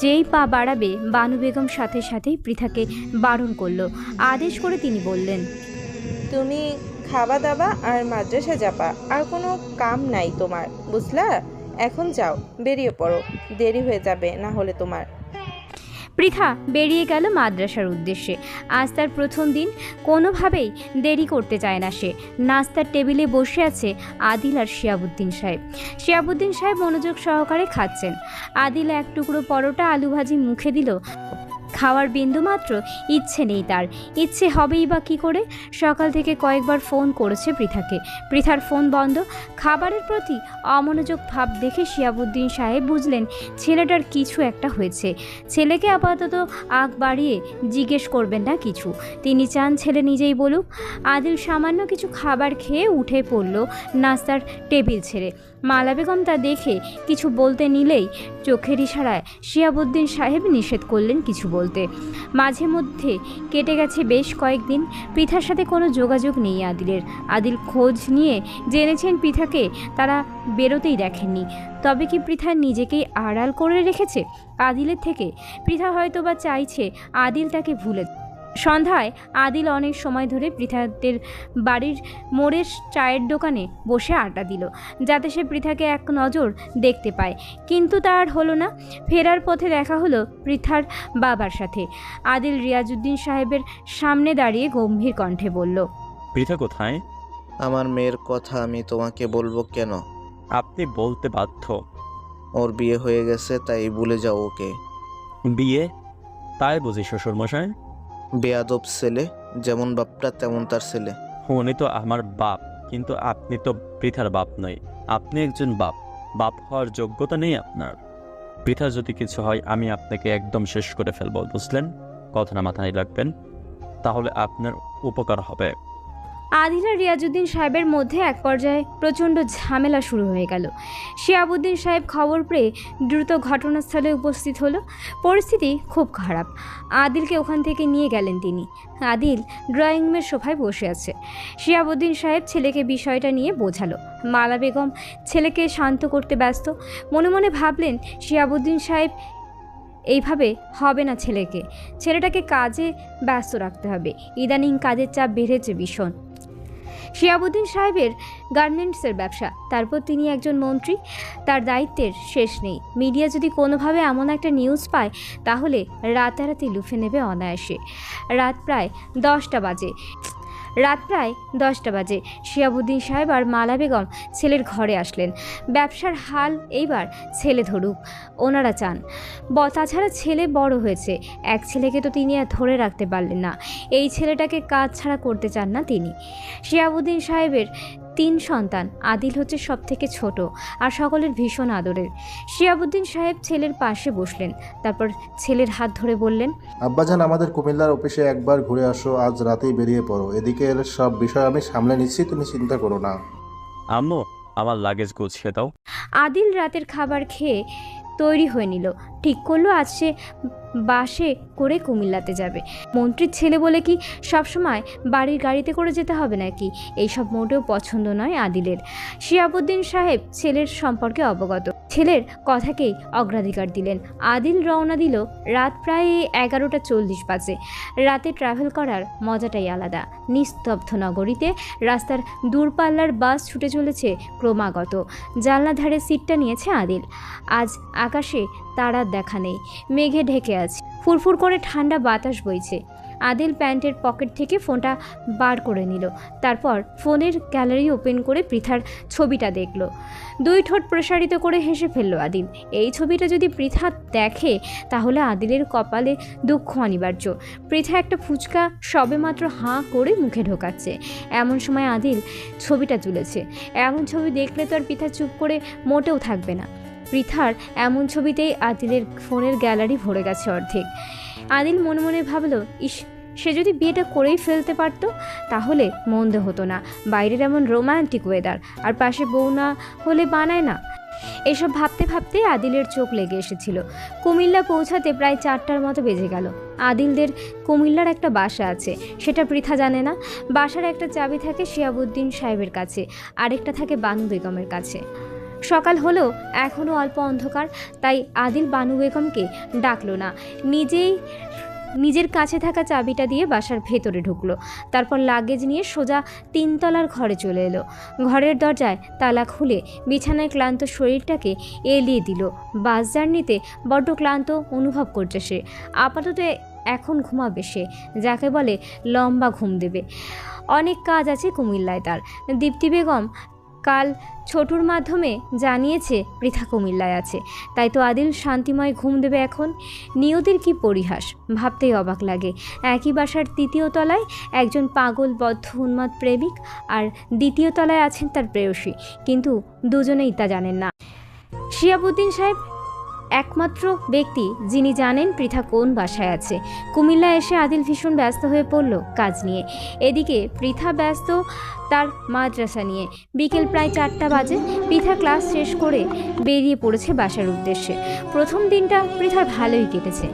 যেই পা বাড়াবে, বানু বেগম সাথে সাথেই পৃথাকে বারণ করলো। আদেশ করে তিনি বললেন, তুমি খাওয়া দাওয়া আর মাদ্রাসা যাবা, আর কোনো কাম নাই তোমার, বুঝলা? এখন যাও, বেরিয়ে পড়ো, দেরি হয়ে যাবে না হলে তোমার। পৃথা বেরিয়ে গেল মাদ্রাসার উদ্দেশ্যে। আজ তার প্রথম দিন, কোনোভাবেই দেরি করতে চায় না সে। নাস্তার টেবিলে বসে আছে আদিল আর শিয়াবুদ্দিন সাহেব। শিয়াবুদ্দিন সাহেব মনোযোগ সহকারে খাচ্ছেন। আদিল এক টুকরো পরোটা আলু ভাজি মুখে দিল। খাওয়ার বিন্দুমাত্র ইচ্ছে নেই তার। ইচ্ছে হবেই বা কী করে? সকাল থেকে কয়েকবার ফোন করেছে পৃথাকে, পৃথার ফোন বন্ধ। খাবারের প্রতি অমনোযোগ ভাব দেখে শিয়াবুদ্দিন সাহেব বুঝলেন ছেলেটার কিছু একটা হয়েছে। ছেলেকে আপাতত আগ বাড়িয়ে জিজ্ঞেস করবেন না কিছু, তিনি চান ছেলে নিজেই বলুক। আদিল সামান্য কিছু খাবার খেয়ে উঠে পড়ল নাস্তার টেবিল ছেড়ে। মালা বেগম তা দেখে কিছু বলতে নিলেই চোখের ইশারায় শিয়াবুদ্দিন সাহেব নিষেধ করলেন কিছু বলতে। মাঝে মধ্যে কেটে গেছে বেশ কয়েকদিন, পৃথার সাথে কোনো যোগাযোগ নেই আদিলের। আদিল খোঁজ নিয়ে জেনেছেন পৃথাকে তারা বেরোতেই দেখেননি। তবে কি পৃথা নিজেকেই আড়াল করে রেখেছে আদিলের থেকে? পৃথা হয়তো বা চাইছে আদিল তাকে ভুলে। সন্ধ্যায় আদিল অনেক সময় ধরে পৃথাদের বাড়ির মোড়ের চায়ের দোকানে বসে আড্ডা দিল, যাতে সে পৃথাকে এক নজর দেখতে পায়। কিন্তু তার হলো না। ফেরার পথে দেখা হলো পৃথার বাবার সাথে। আদিল রিয়াজউদ্দিন সাহেবের সামনে দাঁড়িয়ে গম্ভীর কণ্ঠে বলল, পৃথা কোথায়? আমার মেয়ের কথা আমি তোমাকে বলবো কেন? আপনি বলতে বাধ্য। ওর বিয়ে হয়ে গেছে, তাই ভুলে যাও ওকে। বিয়ে? তাই বুঝি শ্বশুরমশাই? বেয়াদব ছেলে, যেমন বাপটা তেমন তার ছেলে। উনি তো আমার বাপ, কিন্তু আপনি তো পৃথার বাপ নয়। আপনি একজন বাপ, বাপ হওয়ার যোগ্যতা নেই আপনার। পৃথা যদি কিছু হয় আমি আপনাকে একদম শেষ করে ফেলবো, বুঝলেন? কথাটা মাথায় রাখবেন, তাহলে আপনার উপকার হবে। আদিল আর রিয়াজউদ্দিন সাহেবের মধ্যে এক পর্যায়ে প্রচণ্ড ঝামেলা শুরু হয়ে গেল। শিয়াবুদ্দিন সাহেব খবর পেয়ে দ্রুত ঘটনাস্থলে উপস্থিত হলো। পরিস্থিতি খুব খারাপ। আদিলকে ওখান থেকে নিয়ে গেলেন তিনি। আদিল ড্রয়িং রুমের সোফায় বসে আছে। শিয়াবুদ্দিন সাহেব ছেলেকে বিষয়টা নিয়ে বোঝালো। মালা বেগম ছেলেকে শান্ত করতে ব্যস্ত। মনে মনে ভাবলেন শিয়াবুদ্দিন সাহেব এইভাবে হবে না, ছেলেটাকে কাজে ব্যস্ত রাখতে হবে। ইদানিং কাজের চাপ বেড়েছে ভীষণ। শিয়াবুদ্দিন সাহেবের গার্মেন্টসের ব্যবসা, তারপর তিনি একজন মন্ত্রী, তার দায়িত্বের শেষ নেই। মিডিয়া যদি কোনোভাবে এমন একটা নিউজ পায় তাহলে রাতারাতি লুফে নেবে অনায়াসে। রাত প্রায় 10টা বাজে শিয়াবুদ্দিন সাহেব আর মালা বেগম ছেলের ঘরে আসলেন। ব্যবসার হাল এইবার ছেলে ধরুক, ওনারা চান। তাছাড়া ছেলে বড় হয়েছে, এক ছেলেকে তো তিনি আর ধরে রাখতে পারলেন না। এই ছেলেটাকে কাজ ছাড়া করতে চান না তিনি। শিয়াবুদ্দিন সাহেবের 3 সন্তান, আদিল হচ্ছে সব থেকে ছোট আর সকলের ভীষণ আদরের। শিয়াবুদ্দিন সাহেব ছেলের পাশে বসলেন, তারপর ছেলের হাত ধরে বললেন, আব্বাজান, আমাদের কুমিল্লার অফিসে একবার ঘুরে আসো, আজ রাতেই বেরিয়ে পড়ো। এদিকের সব বিষয় আমি সামলে নিচ্ছি, তুমি চিন্তা করো না। আম্মু, আমার লাগেজ গুছিয়ে দাও। আদিল রাতের খাবার খেয়ে তৈরি হয়ে নিল। ঠিক করলো আজ সে বাসে করে কুমিল্লাতে যাবে। মন্ত্রীর ছেলে বলে কি সবসময় বাড়ির গাড়িতে করে যেতে হবে নাকি? এইসব মোটেও পছন্দ নয় আদিলের। শিহাবুদ্দিন সাহেব ছেলের সম্পর্কে অবগত, ছেলের কথাকেই অগ্রাধিকার দিলেন। আদিল রওনা দিল রাত প্রায় 11:40 বাজে। রাতে ট্রাভেল করার মজাটাই আলাদা। নিস্তব্ধ নগরীতে রাস্তার দূরপাল্লার বাস ছুটে চলেছে ক্রমাগত। জানলা ধারে সিটটা নিয়েছে আদিল। আজ আকাশে তারার দেখা নেই, মেঘে ঢেকে আছে। ফুরফুর করে ঠান্ডা বাতাস বইছে। আদিল প্যান্টের পকেট থেকে ফোনটা বার করে নিল। তারপর ফোনের গ্যালারি ওপেন করে পৃথার ছবিটা দেখল। 2 ঠোঁট প্রসারিত করে হেসে ফেলল আদিল। এই ছবিটা যদি পৃথা দেখে তাহলে আদিলের কপালে দুঃখ অনিবার্য। পৃথা একটা ফুচকা সবেমাত্র হাঁ করে মুখে ঢোকাচ্ছে, এমন সময় আদিল ছবিটা তুলেছে। এমন ছবি দেখলে তো আর পৃথা চুপ করে মোটেও থাকবে না। পৃথার এমন ছবিতেই আদিলের ফোনের গ্যালারি ভরে গেছে অর্ধেক। আদিল মনে মনে ভাবল, ইস, সে যদি বিয়েটা করেই ফেলতে পারতো তাহলে মন্দ হতো না। বাইরের এমন রোমান্টিক ওয়েদার, আর পাশে বউ না হলে বানায় না। এসব ভাবতে ভাবতে আদিলের চোখ লেগে এসেছিল। কুমিল্লা পৌঁছাতে প্রায় 4টার মতো বেজে গেল। আদিলদের কুমিল্লার একটা বাসা আছে, সেটা পৃথা জানে না। বাসার একটা চাবি থাকে শিহাবুদ্দিন সাহেবের কাছে, আরেকটা থাকে বানু বেগমের কাছে। সকাল হলেও এখনও অল্প অন্ধকার, তাই আদিল বানু বেগমকে ডাকলো না। নিজের কাছে থাকা চাবিটা দিয়ে বাসার ভেতরে ঢুকলো। তারপর লাগেজ নিয়ে সোজা 3 তলার ঘরে চলে এলো। ঘরের দরজায় তালা খুলে বিছানায় ক্লান্ত শরীরটাকে এলিয়ে দিল। বাস জার্নিতে বড্ড ক্লান্ত অনুভব করছে সে। আপাতত এখন ঘুমাবে সে, যাকে বলে লম্বা ঘুম দেবে। অনেক কাজ আছে কুমিল্লায় তার। দীপ্তি বেগম কাল ছোটুর মাধ্যমে জানিয়েছে পৃথা কুমিল্লায় আছে, তাই তো আদিল শান্তিময় ঘুম দেবে এখন। নিয়তির কি পরিহাস, ভাবতেই অবাক লাগে। একই বাসার 3য় তলায় একজন পাগল বদ্ধ উন্মাদ প্রেমিক, আর 2য় তলায় আছেন তার প্রেয়সী, কিন্তু দুজনেই তা জানেন না। শিহাবুদ্দিন সাহেব একমাত্র ব্যক্তি যিনি জানেন পৃথা কোন বাসায় আছে। কুমিল্লা এসে আদিল ভীষণ ব্যস্ত হয়ে পড়ল কাজ নিয়ে। এদিকে পৃথা ব্যস্ত তার মাদ্রাসা নিয়ে। বিকেল প্রায় 4টা বাজে। পৃথা ক্লাস শেষ করে বেরিয়ে পড়েছে বাসার উদ্দেশ্যে। প্রথম দিনটা পৃথার ভালোই কেটেছে।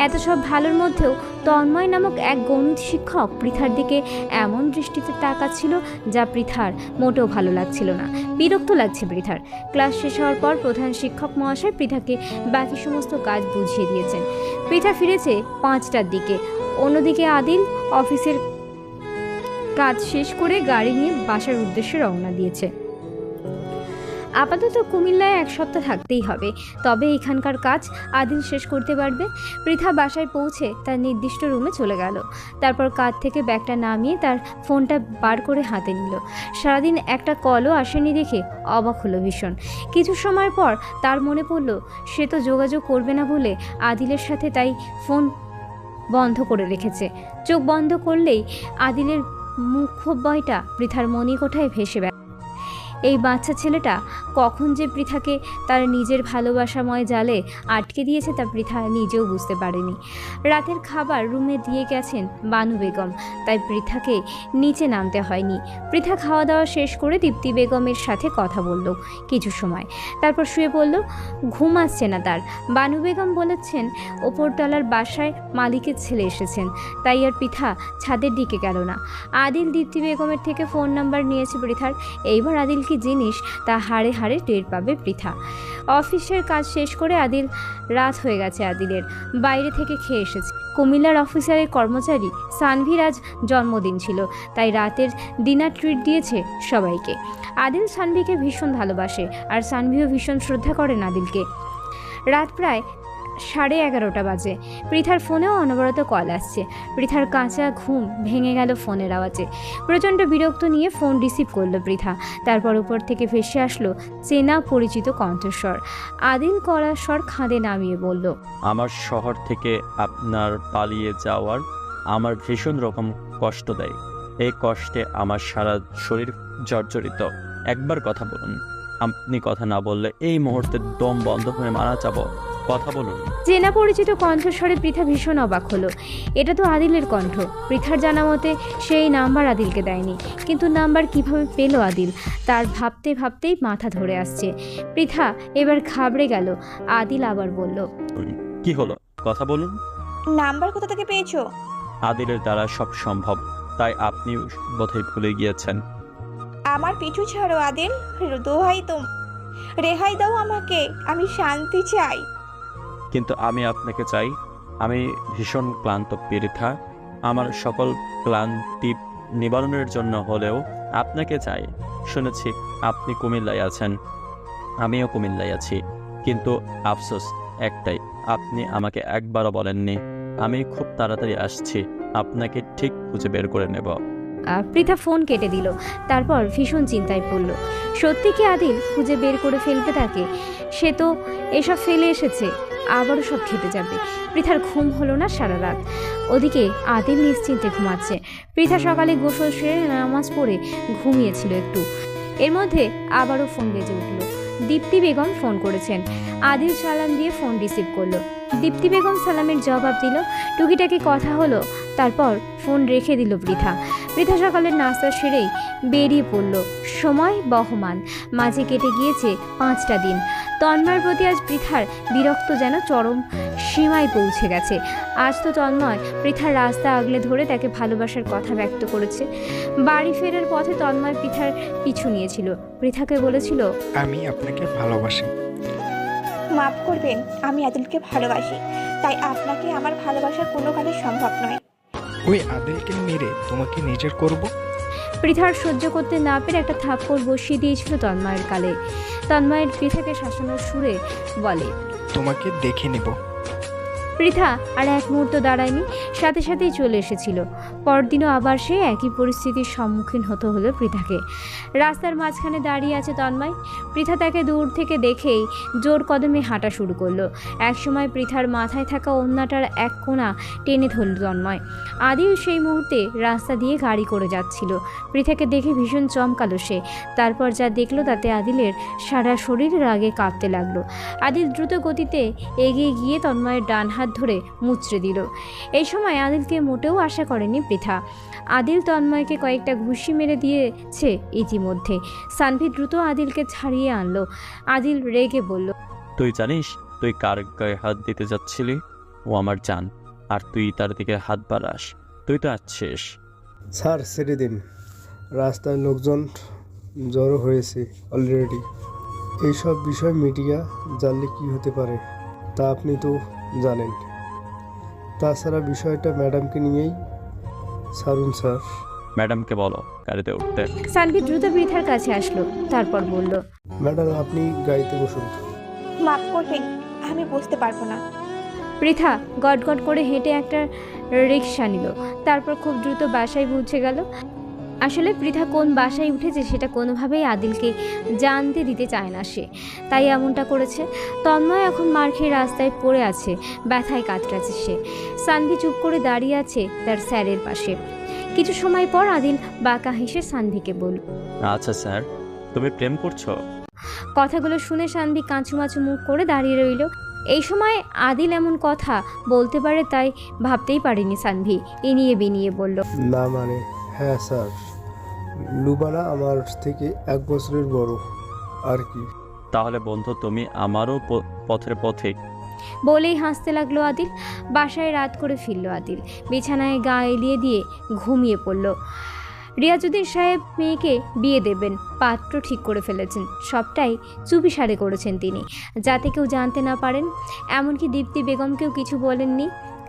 এত সব ভালোর মধ্যেও তন্ময় নামক এক গণিত শিক্ষক পৃথার দিকে এমন দৃষ্টিতে তাকাচ্ছিল যা পৃথার মোটেও ভালো লাগছিল না। বিরক্ত লাগছে পৃথার। ক্লাস শেষ হওয়ার পর প্রধান শিক্ষক মহাশয় পৃথাকে বাকি সমস্ত কাজ বুঝিয়ে দিয়েছেন। পৃথা ফিরেছে 5টার দিকে। অন্যদিকে আদিল অফিসের কাজ শেষ করে গাড়ি নিয়ে বাসার উদ্দেশ্যে রওনা দিয়েছে। আপাতত কুমিল্লায় 1 সপ্তাহ থাকতেই হবে, তবে এখানকার কাজ আদিল শেষ করতে পারবে। পৃথা বাসায় পৌঁছে তার নির্দিষ্ট রুমে চলে গেল। তারপর কাঁধ থেকে ব্যাগটা নামিয়ে তার ফোনটা বার করে হাতে নিল। সারাদিন একটা কলও আসেনি দেখে অবাক হলো ভীষণ। কিছু সময় পর তার মনে পড়ল সে তো যোগাযোগ করবে না বলে আদিলের সাথে, তাই ফোন বন্ধ করে রেখেছে। চোখ বন্ধ করলেই আদিলের মুখবয়টা পৃথার মণিকোঠায় ভেসে বেড়ায়। এই বাচ্চা ছেলেটা কখন যে পৃথাকে তার নিজের ভালোবাসাময় জালে আটকে দিয়েছে তা পৃথা নিজেও বুঝতে পারেনি। রাতের খাবার রুমে দিয়ে গেছেন বানু বেগম, তাই পৃথাকে নিচে নামতে হয়নি। পৃথা খাওয়া দাওয়া শেষ করে দীপ্তি বেগমের সাথে কথা বলল কিছু সময়, তারপর শুয়ে পড়ল। ঘুম আসছে না তার। বানু বেগম বলেছেন ওপরতলার বাসায় মালিকের ছেলে এসেছেন, তাই আর পৃথা ছাদের দিকে গেল না। আদিল দীপ্তি বেগমের থেকে ফোন নাম্বার নিয়েছে পৃথার। এইবার আদিল কি জিনিস তা হাড়ে হাড়ে টের পাবে পৃথা। অফিসের কাজ শেষ করে আদিল রাত হয়ে গেছে। আদিলের বাইরে থেকে খেয়ে এসেছে। কুমিল্লার অফিসারের কর্মচারী সানভীর আজ জন্মদিন ছিল, তাই রাতের ডিনার ট্রিট দিয়েছে সবাইকে। আদিল সানভীকে ভীষণ ভালোবাসে, আর সানভীও ভীষণ শ্রদ্ধা করেন আদিলকে। রাত প্রায় 11:30 বাজে। পৃথার ফোনেও অনবরত কল আসছে। পৃথার কাঁচা ঘুম ভেঙে গেল ফোনের আওয়াজে। প্রচণ্ড বিরক্ত নিয়ে ফোন রিসিভ করলো পৃথা। তারপর উপর থেকে ভেসে আসলো চেনা পরিচিত কণ্ঠস্বর। আদিল কড়া স্বর খাঁদে নামিয়ে বলল, আমার শহর থেকে আপনার পালিয়ে যাওয়ার আমার ভীষণ রকম কষ্ট দেয়। এই কষ্টে আমার সারা শরীর জর্জরিত। একবার কথা বলুন। আপনি কথা না বললে এই মুহূর্তে দম বন্ধ হয়ে মারা যাব। কথা বলুন। চেনা পরিচিত কণ্ঠস্বরে পৃথা ভীষণ অবাক হলো। এটা তো আদিলের কণ্ঠ। পৃথার জানা মতে সেই নাম্বার আদিলকে দেয়নি, কিন্তু নাম্বার কিভাবে পেল আদিল, তার ভাবতে ভাবতেই মাথা ধরে আসছে। পৃথা এবার ঘাবড়ে গেল। আদিল আবার বলল, কি হলো, কথা বলুন। নাম্বার কোথা থেকে পেয়েছো? আদিলের দ্বারা সব সম্ভব, তাই আপনি বোধহয় ভুলে গিয়েছেন। আমার পিছু ছাড়ো আদিল, দোহাই তো, রেহাই দাও আমাকে, আমি শান্তি চাই। কিন্তু আমি আপনাকে চাই। আমি ভীষণ ক্লান্ত পৃথা। আমার সকল ক্লান্তি নিবারণের জন্য হলেও আপনাকে চাই। শুনেছি আপনি কুমিল্লায় আছেন, আমিও কুমিল্লায় আছি, কিন্তু আফসোস একটাই, আপনি আমাকে একবারও বলেননি। আমি খুব তাড়াতাড়ি আসছি, আপনাকে ঠিক খুঁজে বের করে নেব। পৃথা ফোন কেটে দিল। তারপর ভীষণ চিন্তায় পড়ল। সত্যি কি আদিল খুঁজে বের করে ফেলবে তাকে? সে তো এসব ফেলে এসেছে, আবারও সব খেতে যাবে। পৃথার ঘুম হলো না সারা রাত। ওদিকে আদিল নিশ্চিন্তে ঘুমাচ্ছে। পৃথা সকালে গোসল সেরে নামাজ পড়ে ঘুমিয়েছিল একটু। এর মধ্যে আবারও ফোন বেজে উঠল। দীপ্তি বেগম ফোন করেছেন। আদিল সালাম দিয়ে ফোন রিসিভ করলো। দীপ্তি বেগম সালামের জবাব দিল। টুকিটাকি কথা হলো, তারপর ফোন রেখে দিল পৃথা। পৃথা সকালের নাস্তা সেরেই বেরিয়ে পড়ল। সময় বহমান, মাঝে কেটে গিয়েছে 5টা দিন। তন্ময়ের প্রতি আজ পৃথার বিরক্ত যেন চরম সীমায় পৌঁছে গেছে। আজ তো তন্ময় পৃথার রাস্তা আগলে ধরে তাকে ভালোবাসার কথা ব্যক্ত করেছে। বাড়ি ফেরার পথে তন্ময় পৃথার পিছু নিয়েছিল। পৃথাকে বলেছিল, আমি আপনাকে ভালোবাসি। মাফ করবেন, আমি আদিলকে ভালোবাসি, তাই আপনাকে আমার ভালোবাসা কোনো কালে সম্ভব নয়। ওই আদিলকে মেরে তোমাকে নিজের করব। পৃথার সহ্য করতে না পেরে একটা থাপ্পড় বসিয়ে দিয়েছিল তন্ময়ের গালে। তন্ময়ের পৃথাকে শাসানোর সুরে বলে, তোমাকে দেখে নেব। পৃথা আর এক মুহূর্ত দাঁড়ায়নি, সাথে সাথেই চলে এসেছিল। পরদিনও আবার সে একই পরিস্থিতির সম্মুখীন হতে হলো পৃথাকে। রাস্তার মাঝখানে দাঁড়িয়ে আছে তন্ময়। পৃথা তাকে দূর থেকে দেখেই জোর কদমে হাঁটা শুরু করলো। একসময় পৃথার মাথায় থাকা ওড়নাটার এক কোণা টেনে ধরল তন্ময়। আদিল সেই মুহূর্তে রাস্তা দিয়ে গাড়ি করে যাচ্ছিল। পৃথাকে দেখে ভীষণ চমকালো সে। তারপর যা দেখলো তাতে আদিলের সারা শরীর রাগে কাঁপতে লাগলো। আদিল দ্রুত গতিতে এগিয়ে গিয়ে তন্ময়ের ডান হাত ধরে মুচড়ে দিল। এই সময় আদিলকে মোটেও আশা করেনি পৃথা। আদিল তন্ময়কে কয়েকটা ঘুষি মেরে দিয়েছে ইতিমধ্যে। সানভি দ্রুত আদিলকে ছাড়িয়ে আনলো। আদিল রেগে বলল, তুই জানিস তুই কার গায়ে হাত দিতে যাচ্ছিলি? ও আমার জান, আর তুই তার দিকে হাত বাড়াস, তুই তো আছিস। স্যার ছেড়ে দিন, রাস্তায় লোকজন জড়ো হয়েছে অলরেডি। এইসব বিষয় মিডিয়া জানলে কি হতে পারে তা আপনি তো জানেন। তাছাড়া বিষয়টা ম্যাডামকে নিয়েই ছাড়ুন স্যার। ম্যাডামকে বলো গাড়িতে উঠতে। সানভি দ্রুত পৃথার কাছে আসলো। তারপর বলল, ম্যাডাম আপনি গাড়িতে বসুন। মাফ করবেন, আমি বুঝতে পারবো না। পৃথা গটগট করে হেঁটে একটা রিক্সা নিল। তারপর খুব দ্রুত বাসায় পৌঁছে গেল। আসলে পৃথা কোন বাসায় উঠেছে সেটা কোনোভাবেই আদিলকে জানতে দিতে চায় না সে, তাই এমনটা করেছে। তন্ময় এখন মার খেয়ে রাস্তায় পড়ে আছে, ব্যথায় কাতরাচ্ছে সে। সানভি চুপ করে দাঁড়িয়ে আছে তার স্যারের পাশে। কিছু সময় পর আদিল বাঁকা হেসে সানভিকে বলল, আচ্ছা স্যার, তুমি প্রেম করছো? কথাগুলো শুনে সানভি কাঁচুমাচু মুখ করে দাঁড়িয়ে রইল। এই সময় আদিল এমন কথা বলতে পারে তাই ভাবতেই পারেনি সানভি। ইনিয়ে বিনিয়ে বলল, না মানে হ্যাঁ স্যার, লুবানা আমার থেকে 1 বছরের বড় আর কি। তাহলে বন্ধু তুমি আমারও পথের পথে। বলেই হাসতে লাগলো আদিল। বাসায় রাত করে ফিরল আদিল। বিছানায় গা এলিয়ে দিয়ে ঘুমিয়ে পড়ল। রিয়াজউদ্দিন সাহেব মেয়েকে বিয়ে দেবেন, পাত্র ঠিক করে ফেলেছেন। সবটাই চুপিসারে করেছেন তিনি, যাতে কেউ জানতে না পারেন। এমনকি দীপ্তি বেগমকেও কিছু বলেননি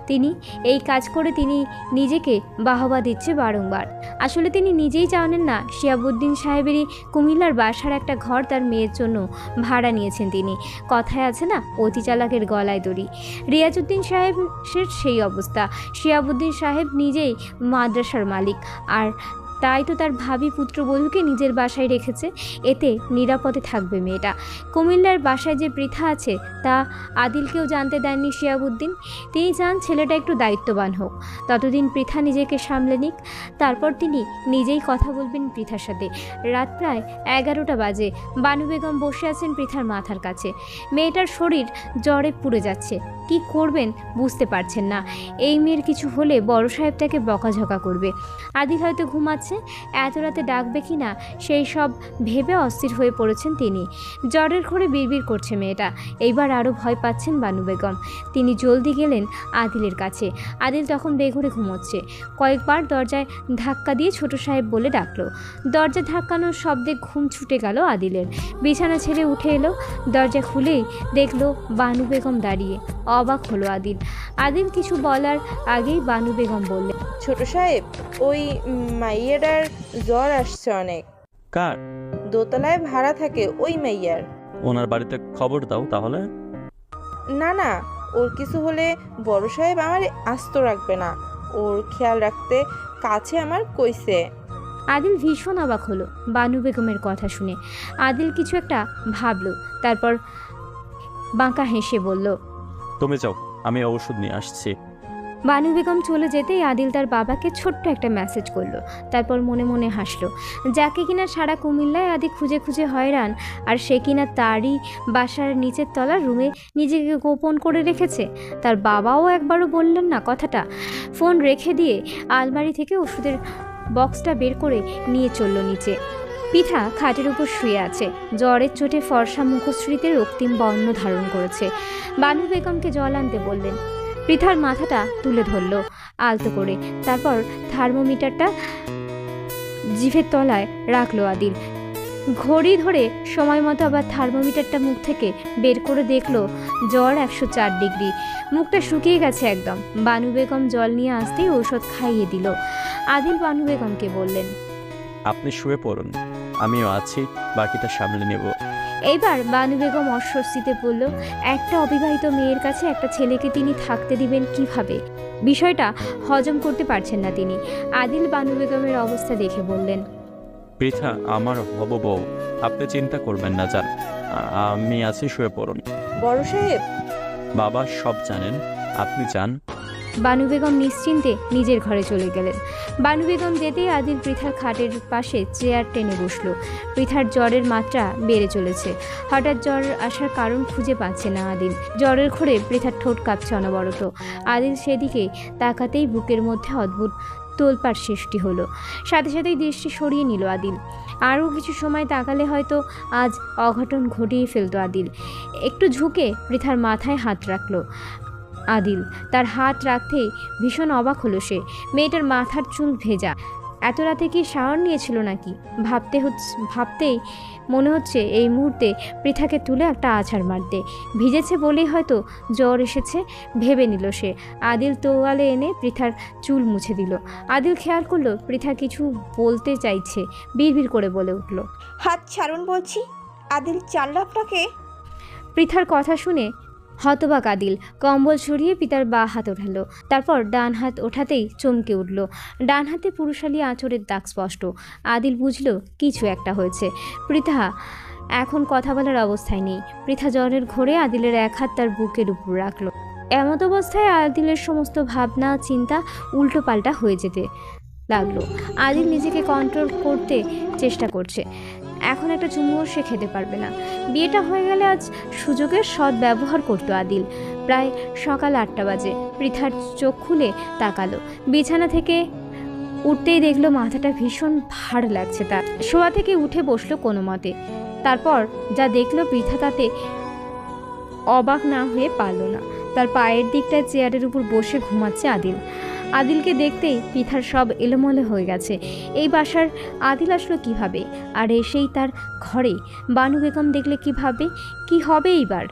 তিনি। এই কাজ করে তিনি নিজেকে বাহবা দিচ্ছে বারংবার। আসলে তিনি নিজেই জানেন না শিয়াবুদ্দিন সাহেবেরই কুমিল্লার বাসার একটা ঘর তার মেয়ের জন্য ভাড়া নিয়েছেন তিনি। কথায় আছে না, অতি চালাকের গলায় দড়ি। রিয়াজউদ্দিন সাহেবের সেই অবস্থা। শিয়াবুদ্দিন সাহেব নিজেই মাদ্রাসার মালিক, আর তাই তো তার ভাবি পুত্রবধূকে নিজের বাসায় রেখেছে, এতে নিরাপদে থাকবে মেয়েটা। কুমিল্লার বাসায় যে পৃথা আছে তা আদিলকেও জানতে দেননি শিয়াবুদ্দিন। তিনি চান ছেলেটা একটু দায়িত্ববান হোক, ততদিন পৃথা নিজেকে সামলে নিক, তারপর তিনি নিজেই কথা বলবেন পৃথার সাথে। রাত প্রায় 11টা বাজে। বানু বেগম বসে আছেন পৃথার মাথার কাছে। মেয়েটার শরীর জ্বরে পুড়ে যাচ্ছে, কি করবেন বুঝতে পারছেন না। এই মেয়ের কিছু হলে বড় সাহেব তাকে বকাঝকা করবে। আদিল হয়তো ঘুমাচ্ছে, এত রাতে ডাকবে কি না সেই সব ভেবে অস্থির হয়ে পড়েছেন তিনি। জ্বরের ঘরে বিড়বিড় করছে মেয়েটা। এইবার আরও ভয় পাচ্ছেন বানু বেগম। তিনি জলদি গেলেন আদিলের কাছে। আদিল তখন বেঘরে ঘুমোচ্ছে। কয়েকবার দরজায় ধাক্কা দিয়ে ছোট সাহেব বলে ডাকলো। দরজা ধাক্কানোর শব্দে ঘুম ছুটে গেল আদিলের। বিছানা ছেড়ে উঠে এলো। দরজা খুলেই দেখলো বানু বেগম দাঁড়িয়ে। অবাক হলো আদিল। আদিল কিছু বলার আগেই বানু বেগম বললেন, ছোট সাহেব, ওই মাইয়াটার জ্বর আসছে অনেক। কার? দোতলায় ভাড়া থাকে ওই মাইয়ার। ওনার বাড়িতে খবর দাও তাহলে। না না, ওর কিছু হলে বড় সাহেব আমার আস্ত রাখবে না, ওর খেয়াল রাখতে কাছে আমার কইছে। আদিল ভীষণ অবাক হলো বানু বেগমের কথা শুনে। আদিল কিছু একটা ভাবলো, তারপর বাঁকা হেসে বলল, তুমি যাও, আমি ওষুধ নিয়ে আসছি। বানু বেগম চলে যেতেই আদিল তার বাবাকে ছোট্ট একটা মেসেজ করলো। তারপর মনে মনে হাসলো, যাকে কিনা সারা কুমিল্লায় আদি খুঁজে খুঁজে হয়রান, আর সে কিনা তারই বাসার নিচের তলার রুমে নিজেকে গোপন করে রেখেছে। তার বাবাও একবারও বললেন না কথাটা। ফোন রেখে দিয়ে আলমারি থেকে ওষুধের বক্সটা বের করে নিয়ে চলল নিচে। পৃথা খাটের উপর শুয়ে আছে। জ্বরের চোটে ফর্সা মুখশ্রীতে রক্তিম বর্ণ ধারণ করেছে। বানু বেগমকে জল আনতে বললেন। পৃথার মাথাটা তুলে ধরল আলতো করে, তারপর থার্মোমিটারটা জিভের তলায় রাখলো আদিল। ঘড়ি ধরে সময় মতো আবার থার্মোমিটারটা মুখ থেকে বের করে দেখলো জ্বর 104 ডিগ্রি। মুখটা শুকিয়ে গেছে একদম। বানু বেগম জল নিয়ে আসতেই ঔষধ খাইয়ে দিল। আদিল বানু বেগমকে বললেন, আপনি শুয়ে পড়ুন, আমিও আছি, বাকিটা সামলে নেব। এইবার বানু বেগম অস্বস্তিতে পড়ল। একটা অবিবাহিত মেয়ের কাছে একটা ছেলেকে তিনি থাকতে দিবেন কিভাবে? বিষয়টা হজম করতে পারছেন না তিনি। আদিল বানু বেগমের অবস্থা দেখে বললেন, পৃথা আমার হব বউ, আপনি চিন্তা করবেন না, যান, আমি আছি, শুয়ে পড়ুন। বড় সাহেব? বাবা সব জানেন, আপনি যান। বানু বেগম নিশ্চিন্তে নিজের ঘরে চলে গেলেন। বানু বেগম যেতেই আদিল পৃথার খাটের পাশে চেয়ার টেনে বসলো। পৃথার জ্বরের মাত্রা বেড়ে চলেছে। হঠাৎ জ্বর আসার কারণ খুঁজে পাচ্ছে না আদিল। জ্বরের ঘোরে পৃথার ঠোঁট কাঁপছে অনবরত। আদিল সেদিকে তাকাতেই বুকের মধ্যে অদ্ভুত তোলপাড় সৃষ্টি হলো। সাথে সাথেই দৃষ্টি সরিয়ে নিল আদিল। আরও কিছু সময় তাকালে হয়তো আজ অঘটন ঘটিয়ে ফেলতো আদিল। একটু ঝুঁকে পৃথার মাথায় হাত রাখলো আদিল। তার হাত রাখতেই ভীষণ অবাক হলো সে। মেয়েটার মাথার চুল ভেজা। এত রাতে কি শাওয়ার নিয়েছিল নাকি? ভাবতেই মনে হচ্ছে এই মুহূর্তে পৃথাকে তুলে একটা আছাড় মারতে। ভিজেছে বলেই হয়তো জ্বর এসেছে ভেবে নিল সে। আদিল তোয়ালে এনে পৃথার চুল মুছে দিল। আদিল খেয়াল করলো পৃথা কিছু বলতে চাইছে, বিড়বিড় করে বলে উঠল, হাত ছাড়ুন বলছি। আদিল চাল্লা আপনাকে। পৃথার কথা শুনে হতবাক আদিল কম্বল সরিয়ে পিতার বা হাত ওঠালো। তারপর ডান হাত ওঠাতেই চমকে উঠল। ডান হাতে পুরুষালী আঁচড়ের দাগ স্পষ্ট। আদিল বুঝল কিছু একটা হয়েছে। পৃথা এখন কথা বলার অবস্থায় নেই। পৃথা জ্বরের ঘোরে আদিলের এক হাত তার বুকের উপর রাখলো। এমত অবস্থায় আদিলের সমস্ত ভাবনা চিন্তা উল্টো পাল্টা হয়ে যেতে লাগলো। আদিল নিজেকে কন্ট্রোল করতে চেষ্টা করছে। এখন একটা চুমুও সে খেতে পারবে না। বিয়েটা হয়ে গেলে আজ সুযোগের সৎ ব্যবহার করতো আদিল। প্রায় সকাল 8টা বাজে। পৃথার চোখ খুলে তাকালো। বিছানা থেকে উঠতেই দেখলো মাথাটা ভীষণ ভার লাগছে তার। শোয়া থেকে উঠে বসলো কোনো মতে। তারপর যা দেখলো পৃথা তাতে অবাক না হয়ে পারল না। তার পায়ের দিকটায় চেয়ারের উপর বসে ঘুমাচ্ছে আদিল। আদিলকে দেখতেই পৃথার সব এলোমেলো হয়ে গেছে। এই বাসার আদিল আসলো কিভাবে? আর এসেই তার ঘরে বানু বেগম দেখলে কিভাবে? কি হবে এইবার?